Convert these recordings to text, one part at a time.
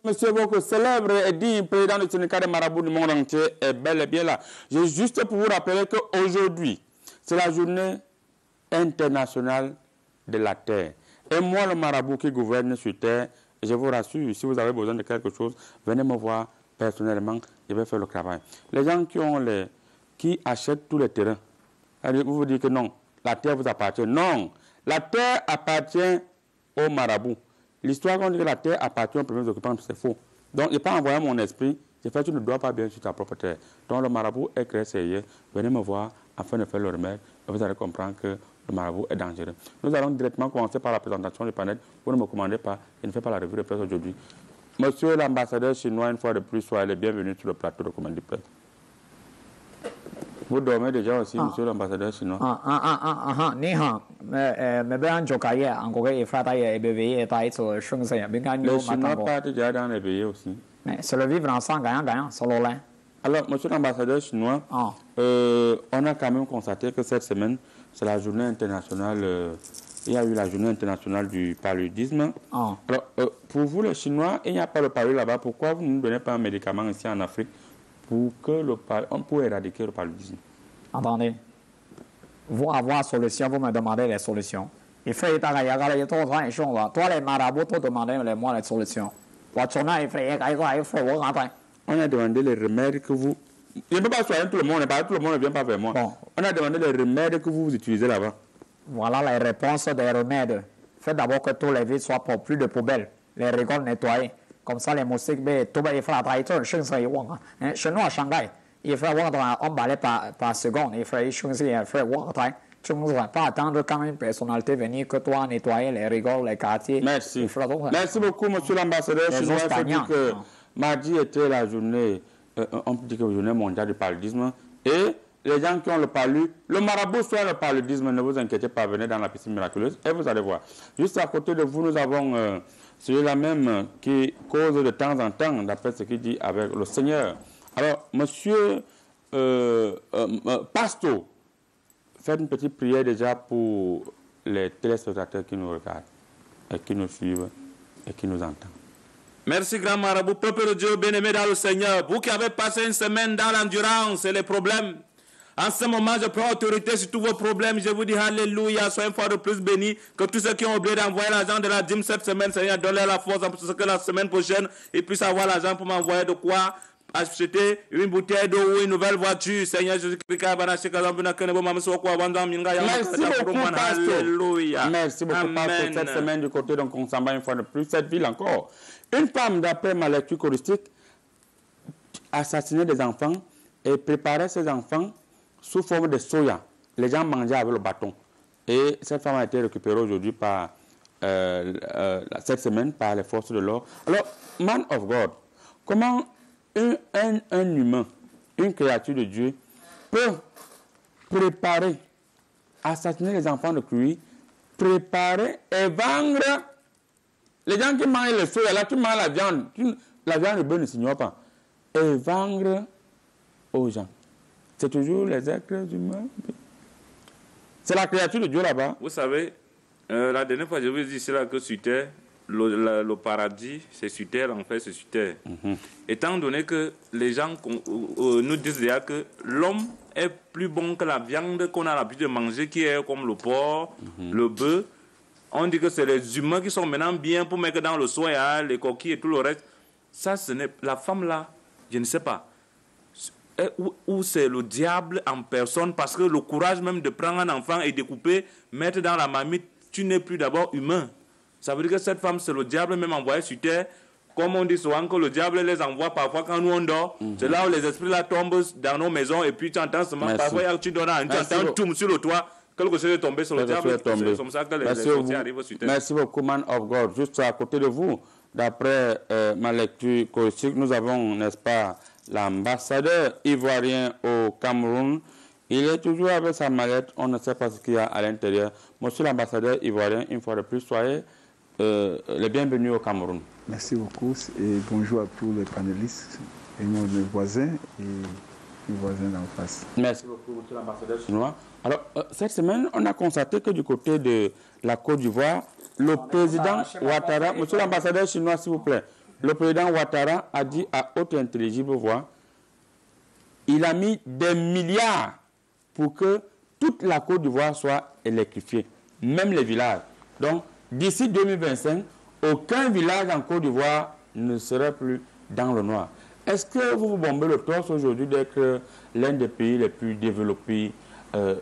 Monsieur votre célèbre et digne président du syndicat des marabouts du monde entier est bel et bien là. J'ai juste pour vous rappeler qu'aujourd'hui, c'est la journée internationale de la terre. Et moi, le marabout qui gouverne sur terre, je vous rassure, si vous avez besoin de quelque chose, venez me voir personnellement, je vais faire le travail. Les gens qui achètent tous les terrains, vous vous dites que non, la terre vous appartient. Non, la terre appartient aux marabouts. L'histoire qu'on dit que la terre appartient aux premiers occupants, c'est faux. Donc, je n'ai pas envoyé mon esprit, j'ai fait tu ne dois pas bien sur ta propre terre. Donc, le marabout est créé sérieux. Venez me voir afin de faire le remède et vous allez comprendre que le marabout est dangereux. Nous allons directement commencer par la présentation du panel. Vous ne me commandez pas, je ne fais pas la revue de presse aujourd'hui. Monsieur l'ambassadeur chinois, une fois de plus, soyez le bienvenu sur le plateau de commande de presse. Vous dormez déjà aussi, monsieur l'ambassadeur chinois. Les Chinois partent déjà dans les veillées aussi. C'est le vivre ensemble, gagnant, solo là. Alors, monsieur l'ambassadeur chinois, on a quand même constaté que cette semaine, c'est la journée internationale, il y a eu la journée internationale du paludisme. Alors, pour vous les Chinois, il n'y a pas le palud là-bas, pourquoi vous ne nous donnez pas un médicament ici en Afrique pour éradiquer le paludisme? Attendez, vous avoir solution, vous me demandez les solutions. Il faut que toi les marabouts, vous demandez moi les solutions. On a demandé les remèdes que vous... Je ne peux pas soigner tout le monde, tout le monde ne vient pas vers moi. Bon. On a demandé les remèdes que vous utilisez là-bas. Voilà les réponses des remèdes. Faites d'abord que tous les villes soient pour plus de poubelles, les rigoles nettoyées. Comme ça, les moustiques, tout il faut la trahison, chez nous à Shanghai, il faut emballer par seconde, il faut pas attendre quand une personnalité venir que toi nettoyer les rigoles, les quartiers. Merci. Merci beaucoup, monsieur l'ambassadeur chinois. Il faut dire que mardi était la journée, on peut dire que la journée mondiale du paludisme. Et les gens qui ont le palud, le marabout soit le paludisme, ne vous inquiétez pas, venez dans la piscine miraculeuse et vous allez voir. Juste à côté de vous, nous avons celui-là même qui cause de temps en temps, d'après ce qu'il dit avec le Seigneur. Alors, monsieur Pasto, faites une petite prière déjà pour les téléspectateurs qui nous regardent, et qui nous suivent, et qui nous entendent. Merci, grand marabout, peuple de Dieu, bien-aimé dans le Seigneur. Vous qui avez passé une semaine dans l'endurance et les problèmes, en ce moment, je prends autorité sur tous vos problèmes. Je vous dis alléluia, soyez une fois de plus bénis. Que tous ceux qui ont oublié d'envoyer l'argent de la dîme cette semaine, Seigneur, donne-leur la force pour que la semaine prochaine, ils puissent avoir l'argent pour m'envoyer de quoi acheter une bouteille d'eau ou une nouvelle voiture. Seigneur Jésus-Christ, merci beaucoup, Alléluia. Merci beaucoup, Pasteur. Cette semaine du côté, donc on s'en va une fois de plus. Cette ville encore. Une femme, d'après ma lecture choristique, assassinait des enfants et préparait ces enfants sous forme de soya. Les gens mangeaient avec le bâton. Et cette femme a été récupérée aujourd'hui par cette semaine par les forces de l'ordre. Alors, man of God, comment un humain, une créature de Dieu, peut préparer, assassiner les enfants de cuir, préparer et vendre. Les gens qui mangent le soya, là, qui mangent la viande de bœuf ne s'ignore pas, et vendre aux gens. C'est toujours les êtres humains. C'est la créature de Dieu là-bas. Vous savez, la dernière fois, je vous ai dit cela que sur terre, le paradis, c'est sur terre, en fait, c'est sur terre. Étant donné que les gens nous disent déjà que l'homme est plus bon que la viande qu'on a l'habitude de manger, qui est comme le porc, le bœuf. On dit que c'est les humains qui sont maintenant bien pour mettre dans le soya, les coquilles et tout le reste. Ça, ce n'est la femme là, je ne sais pas. Ou c'est le diable en personne, parce que le courage même de prendre un enfant et de couper, mettre dans la marmite, tu n'es plus d'abord humain. Ça veut dire que cette femme, c'est le diable même envoyé sur terre. Comme on dit souvent que le diable les envoie parfois quand nous on dort. C'est là où les esprits là tombent dans nos maisons et puis tu entends seulement parfois tu donnes tu entends un toum sur le toit. Quelque chose est tombé sur le diable. C'est comme ça que les sorciers arrivent sur terre. Merci beaucoup, man of God. Juste à côté de vous, d'après ma lecture choristique, nous avons, n'est-ce pas, l'ambassadeur ivoirien au Cameroun. Il est toujours avec sa mallette, on ne sait pas ce qu'il y a à l'intérieur. Monsieur l'ambassadeur ivoirien, une fois de plus, soyez les bienvenus au Cameroun. Merci beaucoup et bonjour à tous les panélistes et nos voisins et les voisins d'en face. Merci beaucoup, monsieur l'ambassadeur chinois. Alors, cette semaine, on a constaté que du côté de la Côte d'Ivoire, le président Ouattara, monsieur l'ambassadeur chinois, s'il vous plaît, le président Ouattara a dit à haute intelligible voix, il a mis des milliards pour que toute la Côte d'Ivoire soit électrifiée, même les villages. Donc, d'ici 2025, aucun village en Côte d'Ivoire ne serait plus dans le noir. Est-ce que vous vous bombez le torse aujourd'hui d'être l'un des pays les plus développés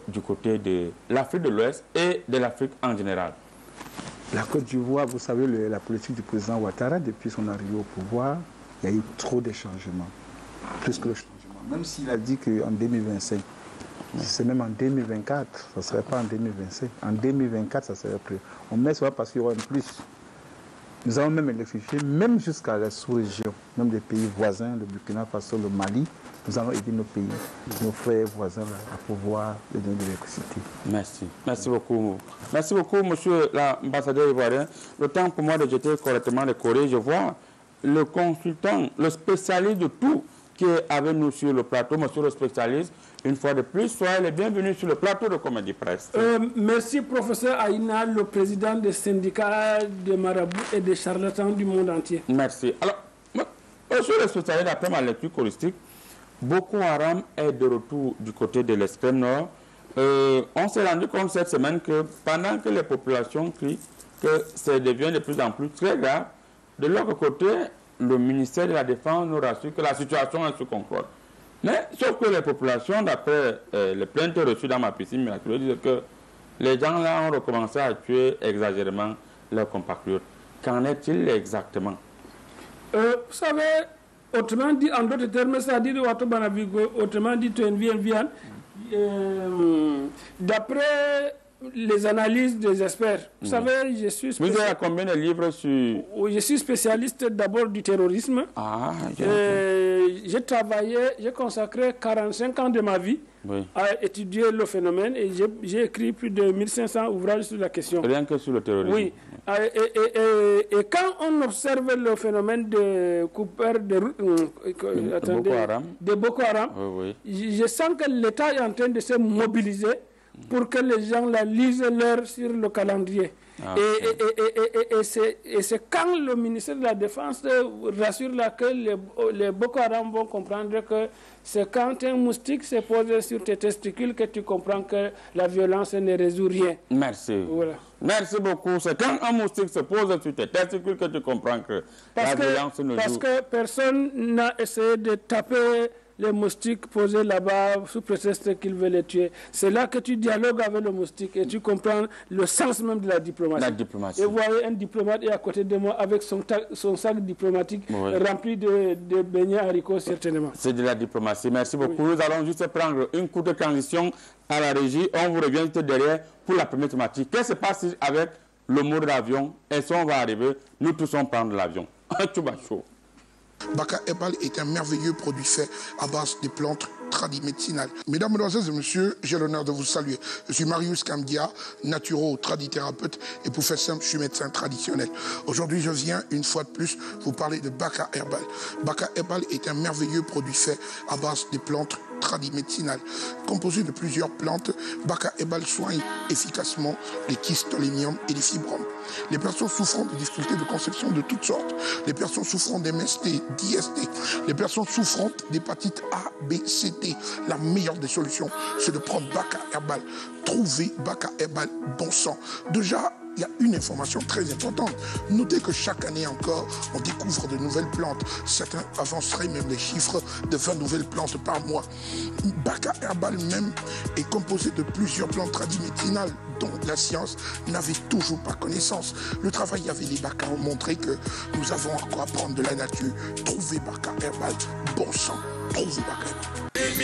du côté de l'Afrique de l'Ouest et de l'Afrique en général? La Côte d'Ivoire, vous savez, la politique du président Ouattara, depuis son arrivée au pouvoir, il y a eu trop de changements, plus que le changement. Même s'il a dit qu'en 2025, c'est même en 2024, ça ne serait pas en 2025. En 2024, ça serait plus. On met ça parce qu'il y aura un plus. Nous avons même électrifié, même jusqu'à la sous-région, même des pays voisins, le Burkina Faso, le Mali. Nous allons aider nos pays, nos frères voisins à pouvoir donner de l'électricité. Merci. Merci beaucoup. Merci beaucoup, monsieur l'ambassadeur ivoirien. Le temps pour moi de jeter correctement les Corées. Je vois le consultant, le spécialiste de tout qui est avec nous sur le plateau, monsieur le spécialiste. Une fois de plus, soyez les bienvenus sur le plateau de Comédie Presse. Merci, professeur Aïna, le président des syndicats de marabouts et des charlatans du monde entier. Merci. Alors, monsieur le spécialiste, après ma lecture choristique, Boko Haram est de retour du côté de l'extrême nord. On s'est rendu compte cette semaine que pendant que les populations crient que ça devient de plus en plus très grave, de l'autre côté, le ministère de la Défense nous rassure que la situation est sous contrôle. Mais sauf que les populations, d'après les plaintes reçues dans ma piscine, disent que les gens là ont recommencé à tuer exagérément leurs compatriotes. Qu'en est-il exactement? Vous savez, autrement dit, en d'autres termes, ça dit autrement dit, d'après les analyses des experts. Vous savez, je suis spécialiste. Vous avez combien de livres sur... Je suis spécialiste d'abord du terrorisme. J'ai travaillé, j'ai consacré 45 ans de ma vie à étudier le phénomène et j'ai écrit plus de 1500 ouvrages sur la question. Rien que sur le terrorisme. Oui. Et quand on observe le phénomène de coupeurs de Boko Haram, je sens que l'État est en train de se mobiliser pour que les gens la lisent l'heure sur le calendrier. Et c'est quand le ministère de la Défense rassure là que les Boko Haram vont comprendre que c'est quand un moustique se pose sur tes testicules que tu comprends que la violence ne résout rien. Merci. Voilà. Merci beaucoup. C'est quand un moustique se pose sur tes testicules que tu comprends que la violence ne résout rien. Parce que personne n'a essayé de taper les moustiques posés là-bas sous prétexte qu'ils veulent les tuer. C'est là que tu dialogues avec le moustique et tu comprends le sens même de la diplomatie. La diplomatie. Et vous voyez un diplomate est à côté de moi avec son sac diplomatique rempli de beignets haricots certainement. C'est de la diplomatie. Merci beaucoup. Nous allons juste prendre une courte transition à la régie. On vous revient juste derrière pour la première thématique. Qu'est-ce qui se passe avec le mode d'avion? Est-ce qu'on va arriver? Nous tous on prendre l'avion. Tout va chaud. Baka Herbal est un merveilleux produit fait à base de plantes tradimédicinales. Mesdames, Mesdemoiselles et Messieurs, j'ai l'honneur de vous saluer. Je suis Marius Kamdia, naturo-tradithérapeute et pour faire simple, je suis médecin traditionnel. Aujourd'hui, je viens une fois de plus vous parler de Baka Herbal. Baka Herbal est un merveilleux produit fait à base de plantes tradimédicinales. Composé de plusieurs plantes, Baka Herbal soigne efficacement les kystolémium et les fibromes. Les personnes souffrant de difficultés de conception de toutes sortes, les personnes souffrant d'MST, d'IST, les personnes souffrant d'hépatite A, B, C, D, la meilleure des solutions, c'est de prendre Baka Herbal. Trouvez Baka Herbal bon sang. Déjà, il y a une information très importante. Notez que chaque année encore, on découvre de nouvelles plantes. Certains avanceraient même les chiffres de 20 nouvelles plantes par mois. Baka Herbal même est composé de plusieurs plantes tradimédicinales dont la science n'avait toujours pas connaissance. Le travail avec les Baka a montré que nous avons encore à prendre de la nature. Trouvez Baka Herbal, bon sang. Trouvez Baka Herbal.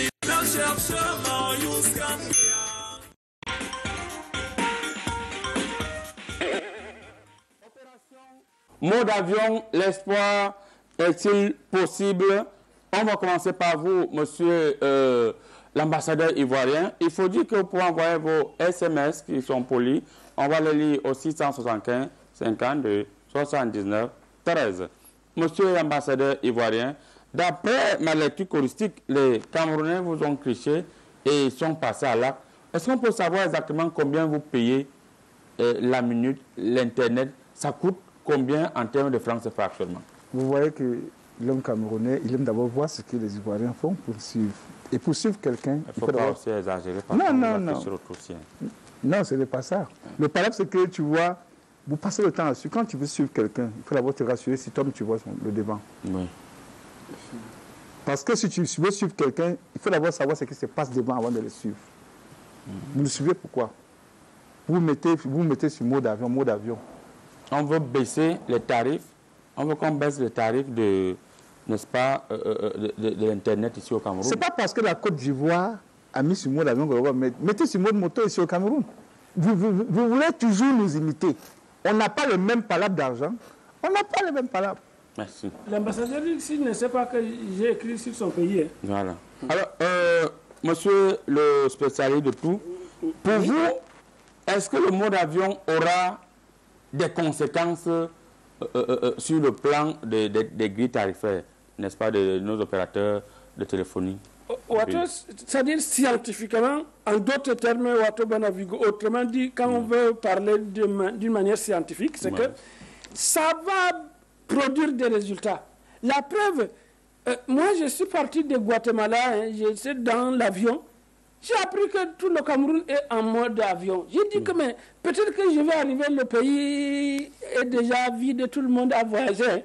Mot d'avion, l'espoir est-il possible? On va commencer par vous, monsieur l'ambassadeur ivoirien. Il faut dire que pour envoyer vos SMS qui sont polis, on va les lire au 675 52 79 13. Monsieur l'ambassadeur ivoirien, d'après ma lecture choristique, les Camerounais vous ont triché et sont passés à l'acte. Est-ce qu'on peut savoir exactement combien vous payez la minute, l'Internet? Ça coûte combien en termes de francs CFA actuellement? vous voyez que l'homme camerounais, il aime d'abord voir ce que les Ivoiriens font pour suivre. Et pour suivre quelqu'un, il faut pas aussi exagérer. Non. Non, ce n'est pas ça. Le problème, c'est que tu vois, vous passez le temps là-dessus. Quand tu veux suivre quelqu'un, il faut d'abord te rassurer si toi, tu vois le devant. Oui. Parce que si tu veux suivre quelqu'un, il faut d'abord savoir ce qui se passe devant avant de le suivre. Vous le suivez pourquoi? Vous mettez sur mode avion. On veut baisser les tarifs. On veut qu'on baisse les tarifs de, n'est-ce pas, de l'Internet ici au Cameroun. Ce n'est pas parce que la Côte d'Ivoire a mis sur mode avion que va mettre. Mettez sur mode moto ici au Cameroun. Vous voulez toujours nous imiter. On n'a pas le même palabre d'argent. On n'a pas le même palabre. Merci. L'ambassadeur ici ne sait pas que j'ai écrit sur son pays. Hein. Voilà. Alors, monsieur le spécialiste de tout, pour vous, est-ce que le mode avion aura des conséquences sur le plan des grilles tarifaires, n'est-ce pas, de nos opérateurs de téléphonie? C'est-à-dire scientifiquement, en d'autres termes, autrement dit, quand on veut parler d'une manière scientifique, c'est que ça va produire des résultats. La preuve, moi je suis parti de Guatemala, j'étais dans l'avion, j'ai appris que tout le Cameroun est en mode avion. J'ai dit que mais peut-être que je vais arriver, le pays est déjà vide, tout le monde a voyagé.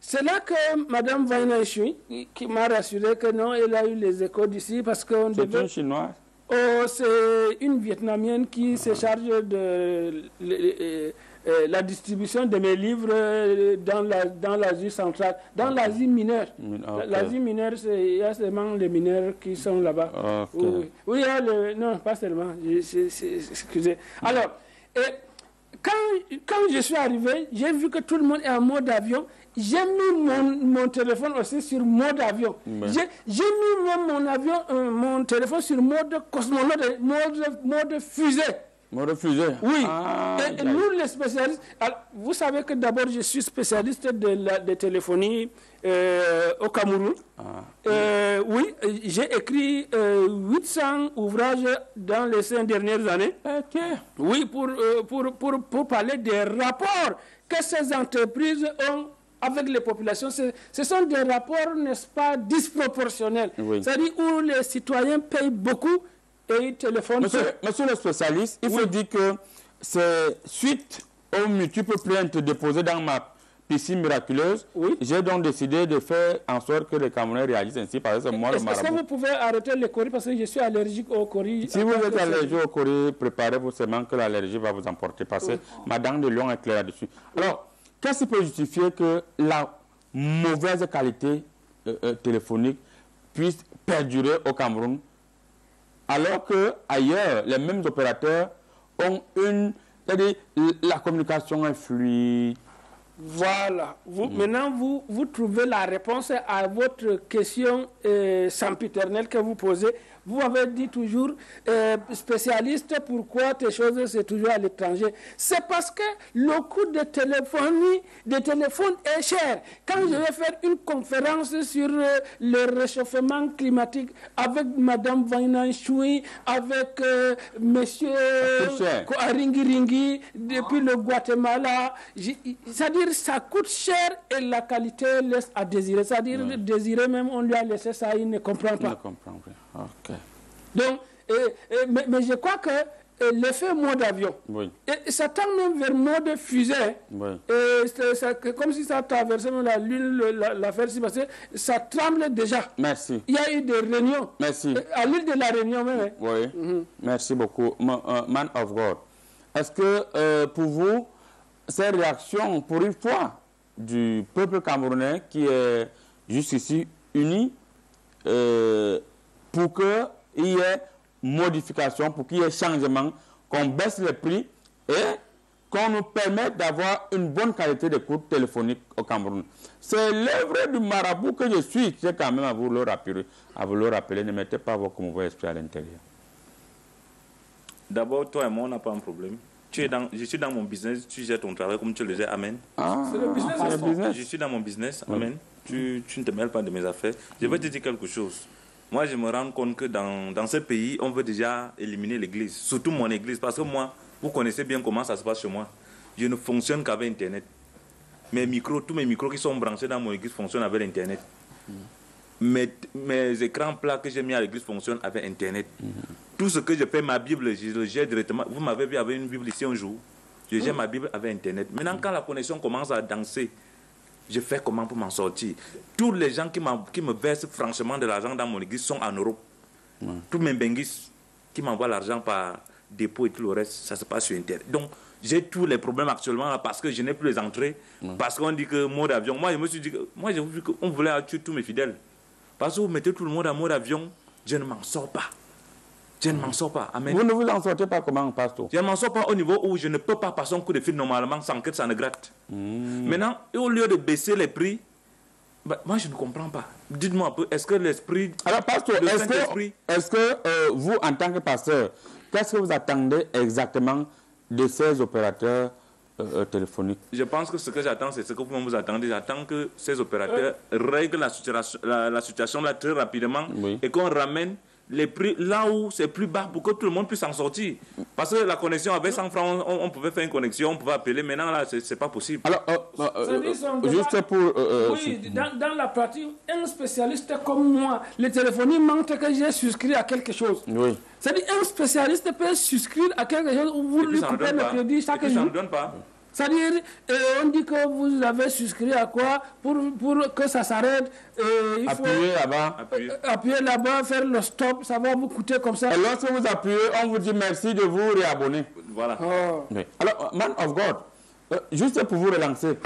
C'est là que Mme Vaina Chui, qui m'a rassuré que non, elle a eu les échos d'ici parce qu'on devait... C'est une chinoise? Oh, c'est une Vietnamienne qui se charge de la distribution de mes livres dans l'Asie centrale, dans l'Asie mineure. L'Asie mineure, il y a seulement les mineurs qui sont là-bas. Oui, il y a non, pas seulement. Excusez. Alors, quand je suis arrivé, j'ai vu que tout le monde est en mode avion. J'ai mis mon téléphone aussi sur mode avion. J'ai mis même mon téléphone sur mode cosmonaute, mode fusée. Mode fusée? Oui. Et nous, les spécialistes, alors, vous savez que d'abord, je suis spécialiste de téléphonie au Cameroun. Oui, j'ai écrit 800 ouvrages dans les 5 dernières années. Oui, pour parler des rapports que ces entreprises ont avec les populations. Ce sont des rapports, n'est-ce pas, disproportionnels. C'est-à-dire où les citoyens payent beaucoup et ils téléphonent. Monsieur le spécialiste, il faut dire que c'est suite aux multiples plaintes déposées dans ma piscine miraculeuse, j'ai donc décidé de faire en sorte que les Camerounais réagissent ainsi. Parce que moi, le marabout. Est-ce que vous pouvez arrêter les coris parce que je suis allergique aux coris? Si vous êtes allergique aux coris, préparez-vous seulement que l'allergie va vous emporter parce que ma dent de lion est claire là-dessus. Alors, qu'est-ce qui peut justifier que la mauvaise qualité téléphonique puisse perdurer au Cameroun alors qu'ailleurs, les mêmes opérateurs ont c'est-à-dire la communication est fluide? Voilà. Maintenant, vous trouvez la réponse à votre question sempiternelle que vous posez. Vous avez dit toujours, spécialiste, pourquoi tes choses, c'est toujours à l'étranger. C'est parce que le coût de téléphone est cher. Quand je vais faire une conférence sur le réchauffement climatique avec Mme Vaina Chui, avec Monsieur Aringiringi, depuis le Guatemala, c'est-à-dire ça coûte cher et la qualité laisse à désirer. C'est-à-dire désirer même, on lui a laissé ça, il ne comprend pas. Okay. Donc, mais je crois que l'effet mode avion, ça tend même vers mode fusée. Comme si ça traversait la Lune, l'affaire, parce que ça tremble déjà. Merci. Il y a eu des réunions. Merci. À l'île de la Réunion même. Merci beaucoup. Man of God. Est-ce que pour vous, ces réactions, pour une fois, du peuple camerounais qui est jusqu'ici uni, pour qu'il y ait modification, pour qu'il y ait changement, qu'on baisse les prix et qu'on nous permette d'avoir une bonne qualité d'écoute téléphonique au Cameroun. C'est l'œuvre du marabout que je suis, j'ai quand même à vous le rappeler, ne mettez pas vos mauvais esprits à l'intérieur. D'abord, toi et moi, on n'a pas un problème. Je suis dans mon business, tu gères ton travail comme tu le gères, amen. C'est le business. Je suis dans mon business, amen. Tu ne te mêles pas de mes affaires. Je vais te dire quelque chose. Moi, je me rends compte que dans ce pays, on veut déjà éliminer l'église, surtout mon église, parce que moi, vous connaissez bien comment ça se passe chez moi. Je ne fonctionne qu'avec Internet. tous mes micros qui sont branchés dans mon église fonctionnent avec Internet. Mes écrans plats que j'ai mis à l'église fonctionnent avec Internet. Tout ce que je fais, ma Bible, je le gère directement. Vous m'avez vu avec une Bible ici un jour. Je gère ma Bible avec Internet. Maintenant, quand la connexion commence à danser, je fais comment pour m'en sortir? Tous les gens qui me versent franchement de l'argent dans mon église sont en Europe. Tous mes benguis qui m'envoient l'argent par dépôt et tout le reste, ça se passe sur Internet. Donc, j'ai tous les problèmes actuellement là, parce que je n'ai plus les entrées. Parce qu'on dit que mode avion. Moi, je me suis dit moi, j'ai vu qu'on voulait tuer tous mes fidèles. Parce que vous mettez tout le monde en mode avion, je ne m'en sors pas. Je ne m'en sors pas. Amen. Vous ne vous en sortez pas comment, pasteur? Je ne m'en sors pas au niveau où je ne peux pas passer un coup de fil normalement sans que ça ne gratte. Maintenant, au lieu de baisser les prix, moi je ne comprends pas. Dites-moi un peu, est-ce que l'esprit... Alors, pasteur, est-ce que vous, en tant que pasteur, qu'est-ce que vous attendez exactement de ces opérateurs téléphoniques? Je pense que ce que j'attends, c'est ce que vous attendez. J'attends que ces opérateurs règlent la situation là très rapidement et qu'on ramène les prix là où c'est plus bas pour que tout le monde puisse en sortir. Parce que la connexion avec 100 francs, on pouvait faire une connexion, on pouvait appeler. Maintenant, là, c'est pas possible. Alors, juste pour... oui, dans la pratique, un spécialiste comme moi, le téléphonie manque que j'ai souscrit à quelque chose. Oui. C'est-à-dire un spécialiste peut souscrire à quelque chose où vous lui coupez le crédit chaque jour. Ça ne donne pas. C'est-à-dire, on dit que vous avez souscrit à quoi pour que ça s'arrête. Il faut appuyer là-bas, faire le stop, ça va vous coûter comme ça. Et lorsque vous appuyez, on vous dit merci de vous réabonner. Voilà. Oui. Alors, man of God, juste pour vous relancer,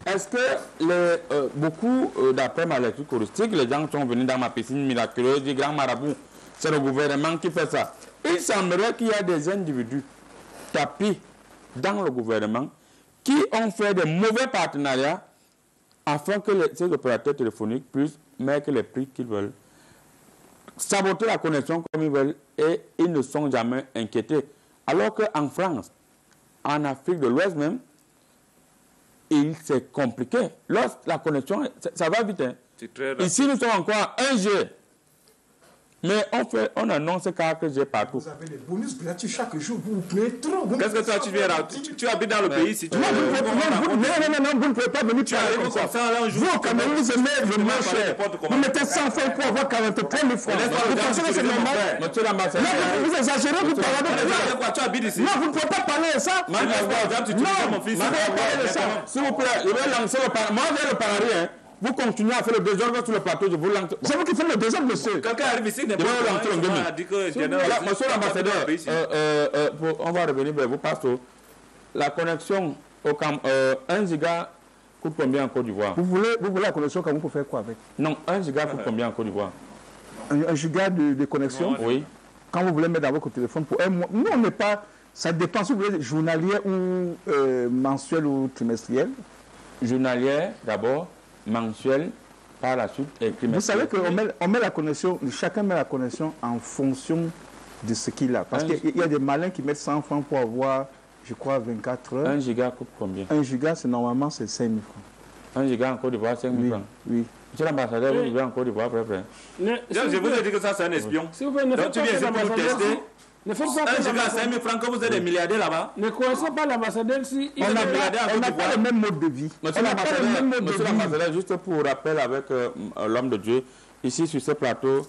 est-ce que beaucoup, d'après ma lecture touristique, les gens sont venus dans ma piscine miraculeuse du Grand Marabout, c'est le gouvernement qui fait ça. Il semblerait qu'il y a des individus tapis dans le gouvernement qui ont fait de mauvais partenariats afin que ces opérateurs téléphoniques puissent mettre les prix qu'ils veulent, saboter la connexion comme ils veulent, et ils ne sont jamais inquiétés. Alors qu'en France, en Afrique de l'Ouest même, c'est compliqué. Lorsque la connexion, ça va vite. Hein. Ici, nous sommes encore à 1G. Mais on annonce que j'ai partout. Vous avez des bonus gratuits chaque jour, vous payez trop. Qu'est-ce que toi tu viens là? Tu habites dans le pays si tu non, vous ne pouvez pas venir parler comme ça. Vous, au Cameroun, vous aimez le moins cher. Vous mettez 100 francs pour avoir 43 000 francs. Vous pensez que c'est normal? Monsieur l'ambassadeur. Non, vous exagérez, vous parlez de quoi? Tu habites ici? Non, vous ne pouvez pas parler de ça. Non, tu tues mon fils. S'il vous plaît, je vais lancer le paradis. Moi, je vais le paradis. Vous continuez à faire le désordre sur le plateau, je vous lance. C'est vous qui faites le désordre, monsieur. Quelqu'un arrive ici, n'est pas monsieur l'ambassadeur, on va revenir vers vous, pasteur. La connexion au 1 giga coûte combien en Côte d'Ivoire? Vous voulez la connexion comme vous pouvez faire quoi avec? Non, 1 giga coûte combien en Côte d'Ivoire? 1 giga de connexion? Oui. Quand vous voulez mettre dans votre téléphone pour un mois. Nous, on n'est pas. Ça dépend si vous voulez journalier ou mensuel ou trimestriel. Journalière d'abord. Mensuel, par la suite, et trimestriel. Vous savez qu'on met la connexion, chacun met la connexion en fonction de ce qu'il a. Parce qu'il y a des malins qui mettent 100 francs pour avoir, je crois, 24 heures. 1 giga coûte combien? 1 giga, normalement, c'est 5 000 francs. 1 giga en Côte d'Ivoire, 5 000 francs? Oui. Monsieur l'ambassadeur, vous vivez en Côte d'Ivoire, frère. Je vous ai dit que ça, c'est un espion. Donc tu viens ici pour nous tester. Ne faites pas 1 giga à 5 000 francs, que vous êtes des milliardaires là-bas. Ne connaissez pas l'ambassadeur si... On n'a pas le même mode de vie. Monsieur l'ambassadeur, juste pour rappel avec l'homme de Dieu, ici sur ce plateau,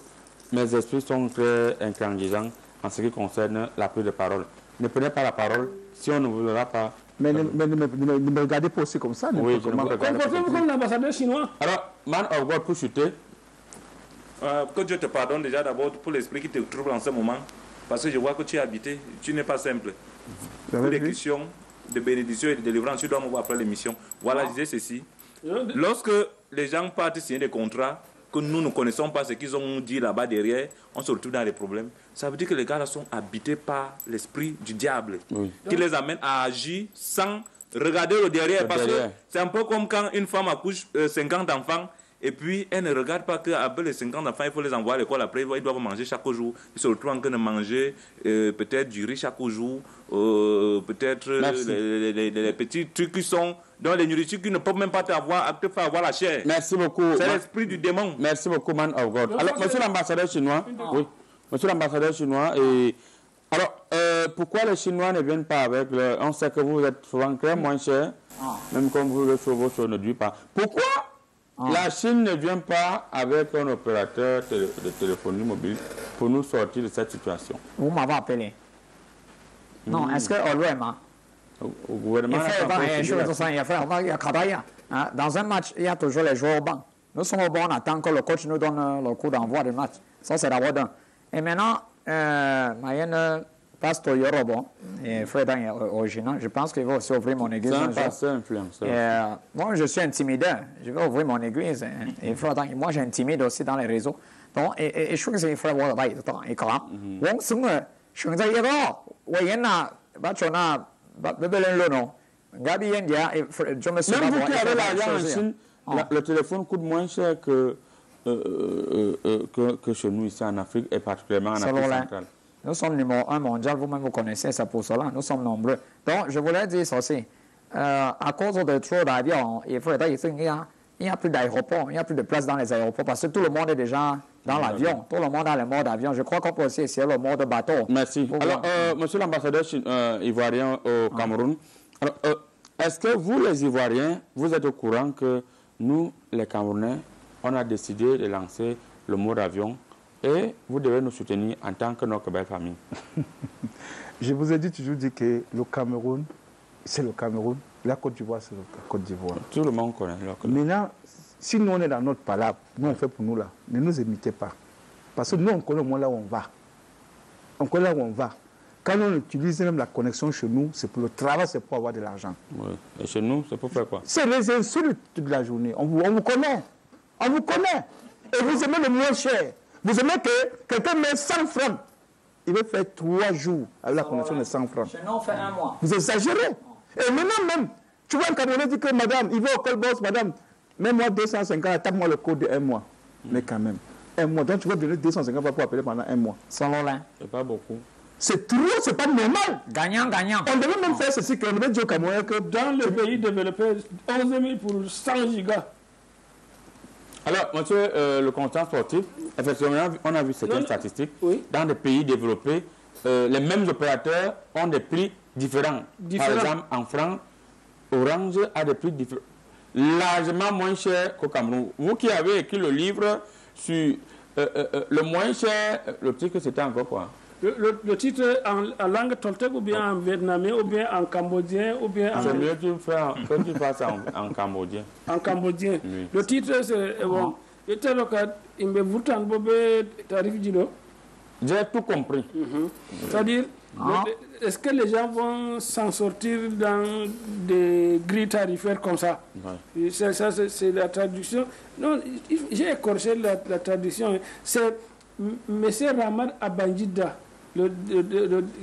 mes esprits sont très intransigeants en ce qui concerne la prise de parole. Ne prenez pas la parole si on ne vous donnera pas... Mais ne me regardez pas aussi comme ça. Oui, je ne me regarde pas. Comportez-vous comme l'ambassadeur chinois. Alors, man of God, pour chuter. Que Dieu te pardonne déjà d'abord pour l'esprit qui te trouble en ce moment. Parce que je vois que tu es habité, tu n'es pas simple. Pour les questions de bénédiction et de délivrance, tu dois me voir après l'émission. Voilà, je disais ceci. Lorsque les gens partent signer des contrats, que nous ne connaissons pas ce qu'ils ont dit là-bas derrière, on se retrouve dans les problèmes. Ça veut dire que les gars là sont habités par l'esprit du diable, qui les amène à agir sans regarder le derrière. Parce que c'est un peu comme quand une femme accouche 50 enfants, et puis, elle ne regarde pas qu'après les 50 enfants, il faut les envoyer à l'école. Après, ils doivent manger chaque jour. Ils se retrouvent en train de manger peut-être du riz chaque jour, peut-être les petits trucs qui sont dans les nourritures qui ne peuvent même pas te faire avoir la chair. Merci beaucoup. C'est l'esprit du démon. Merci beaucoup, man of God. Alors, monsieur l'ambassadeur chinois, oui, monsieur l'ambassadeur chinois, alors, pourquoi les Chinois ne viennent pas avec le... On sait que vous êtes souvent très moins cher, même comme vous, le chevaux ne duit pas. Pourquoi la Chine ne vient pas avec un opérateur de téléphonie mobile pour nous sortir de cette situation? Vous m'avez appelé. Non, est-ce que au gouvernement, dans un match, il y a toujours les joueurs au banc. Nous sommes au banc, on attend que le coach nous donne le coup d'envoi du match. Ça, c'est d'abord d'un. Et maintenant, Mayenne passe au Yorobon, et Fred est original. Je pense qu'il va aussi ouvrir mon église. C'est un pasteur influenceur. Moi, je suis intimidant. Je vais ouvrir mon église. Et moi, j'intimide aussi dans les réseaux. Donc, et je trouve que c'est Fred Ward. Et quand on se met, je suis même vous qui avez l'argent en Chine, le téléphone coûte moins cher que chez nous ici en Afrique et particulièrement en Afrique centrale. Nous sommes numéro 1 mondial, vous-même vous connaissez ça pour cela, nous sommes nombreux. Donc je voulais dire ceci, à cause de trop d'avions, il n'y a plus d'aéroports, il n'y a plus de place dans les aéroports parce que tout le monde est déjà dans l'avion, tout le monde a le mode avion. Je crois qu'on peut aussi essayer le mode bateau. Merci. Alors, monsieur l'ambassadeur ivoirien au Cameroun, est-ce que vous les Ivoiriens, vous êtes au courant que nous, les Camerounais, on a décidé de lancer le mode avion et vous devez nous soutenir en tant que notre belle famille? Je vous ai toujours dit que le Cameroun, c'est le Cameroun. La Côte d'Ivoire, c'est la Côte d'Ivoire. Tout le monde connaît. Maintenant, si nous on est dans notre palabre, nous on fait pour nous là, ne nous imitez pas. Parce que nous on connaît au moins là où on va. On connaît là où on va. Quand on utilise même la connexion chez nous, c'est pour le travail, c'est pour avoir de l'argent. Oui. Et chez nous, c'est pour faire quoi? C'est les insultes de la journée. On vous connaît. On vous connaît. Et vous aimez le moins cher. Vous aimez que quelqu'un met 100 francs. Il veut faire 3 jours avec la connexion de 100 francs. Chez nous, on fait 1 mois. Vous exagérez. Et maintenant même, tu vois un Camerounais dit que madame, il va au col boss, madame, mets-moi 250, tape-moi le code de 1 mois. Mais quand même, 1 mois. Donc tu vas donner 250 pour appeler pendant 1 moa. Selon l'un. C'est pas beaucoup. C'est trop, c'est pas normal. Gagnant. On devait même faire ceci, qu'on devait dire au Camerounais que dans le pays développé, 11 000 pour 100 gigas. Alors, monsieur le constat sportif, effectivement, on a vu certaines statistiques. Oui. Dans des pays développés, les mêmes opérateurs ont des prix différents. Par exemple, en France, Orange a des prix différents, largement moins chers qu'au Cameroun. Vous qui avez écrit le livre sur le moins cher, le titre c'était encore quoi? Le titre en langue toltèque ou bien en vietnamien ou bien en cambodgien ou bien en... C'est mieux que tu fasses en cambodgien. En cambodgien. Oui. Le titre c'est bon. J'ai tout compris. C'est-à-dire, est-ce que les gens vont s'en sortir dans des grilles tarifaires comme ça? Oui. Ça c'est la traduction. Non, j'ai écorché la traduction. C'est M. Ramad Abandjida.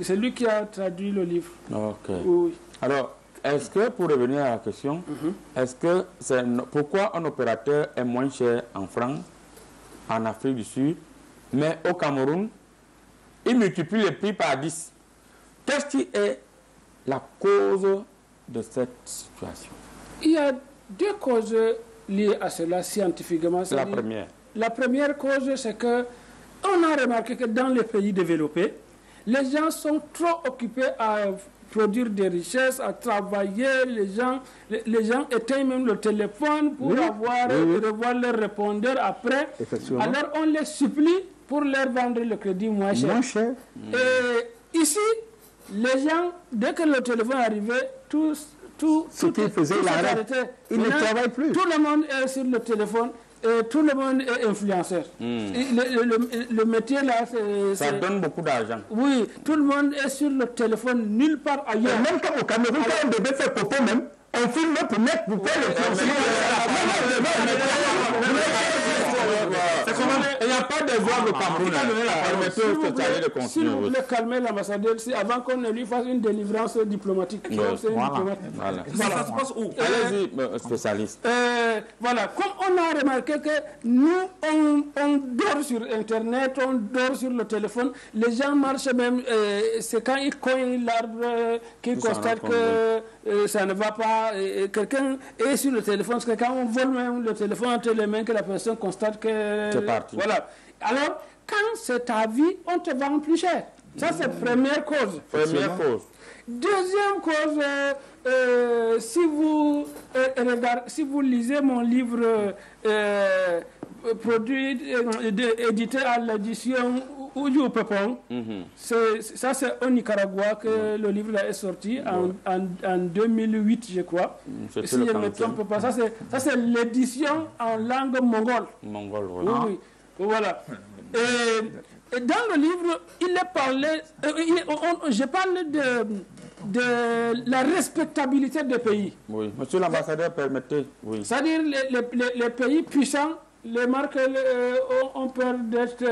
C'est lui qui a traduit le livre. Ok. Oui. Alors, est-ce que, pour revenir à la question, est-ce que pourquoi un opérateur est moins cher en France, en Afrique du Sud, mais au Cameroun, il multiplie les prix par 10? Qu'est-ce qui est la cause de cette situation? Il y a 2 causes liées à cela scientifiquement. La première cause, c'est que on a remarqué que dans les pays développés, les gens sont trop occupés à produire des richesses, à travailler. Les gens éteignent même le téléphone pour revoir leur répondeur après. Alors on les supplie pour leur vendre le crédit moins cher. Et ici, les gens, dès que le téléphone arrivait, ce qu'ils faisaient, ils ne travaillent plus. Tout le monde est sur le téléphone. Tout le monde est influenceur. Le métier là, ça donne beaucoup d'argent. Oui, tout le monde est sur le téléphone, nulle part ailleurs. Et même quand au Cameroun, quand on devait faire popo même, on filme pour mettre il n'y a pas de voix au Cameroun. S'il vous plaît, calmez l'ambassadeur avant qu'on ne lui fasse une délivrance diplomatique. Voilà. Ça se passe où? Allez-y, spécialiste. Voilà, comme on a remarqué que nous, on dort sur Internet, on dort sur le téléphone, les gens marchent même, c'est quand ils cognent l'arbre qu'ils constatent que ça ne va pas. Quelqu'un est sur le téléphone, c'est quand on vole même le téléphone entre les mains que la personne constate que... C'est parti. Voilà. Alors, quand c'est ta vie, on te vend plus cher. Ça, c'est première cause. Première cause. Deuxième cause, si vous lisez mon livre produit, édité à l'édition Oudjou Pepon, ça c'est au Nicaragua que le livre est sorti en 2008, je crois. Si je ne me trompe pas, ça c'est l'édition en langue mongole. Mongole, oui. Voilà. Et dans le livre, il est parlé, je parle de la respectabilité des pays. Oui, monsieur l'ambassadeur, permettez. Oui. C'est-à-dire les pays puissants, les marques ont peur d'être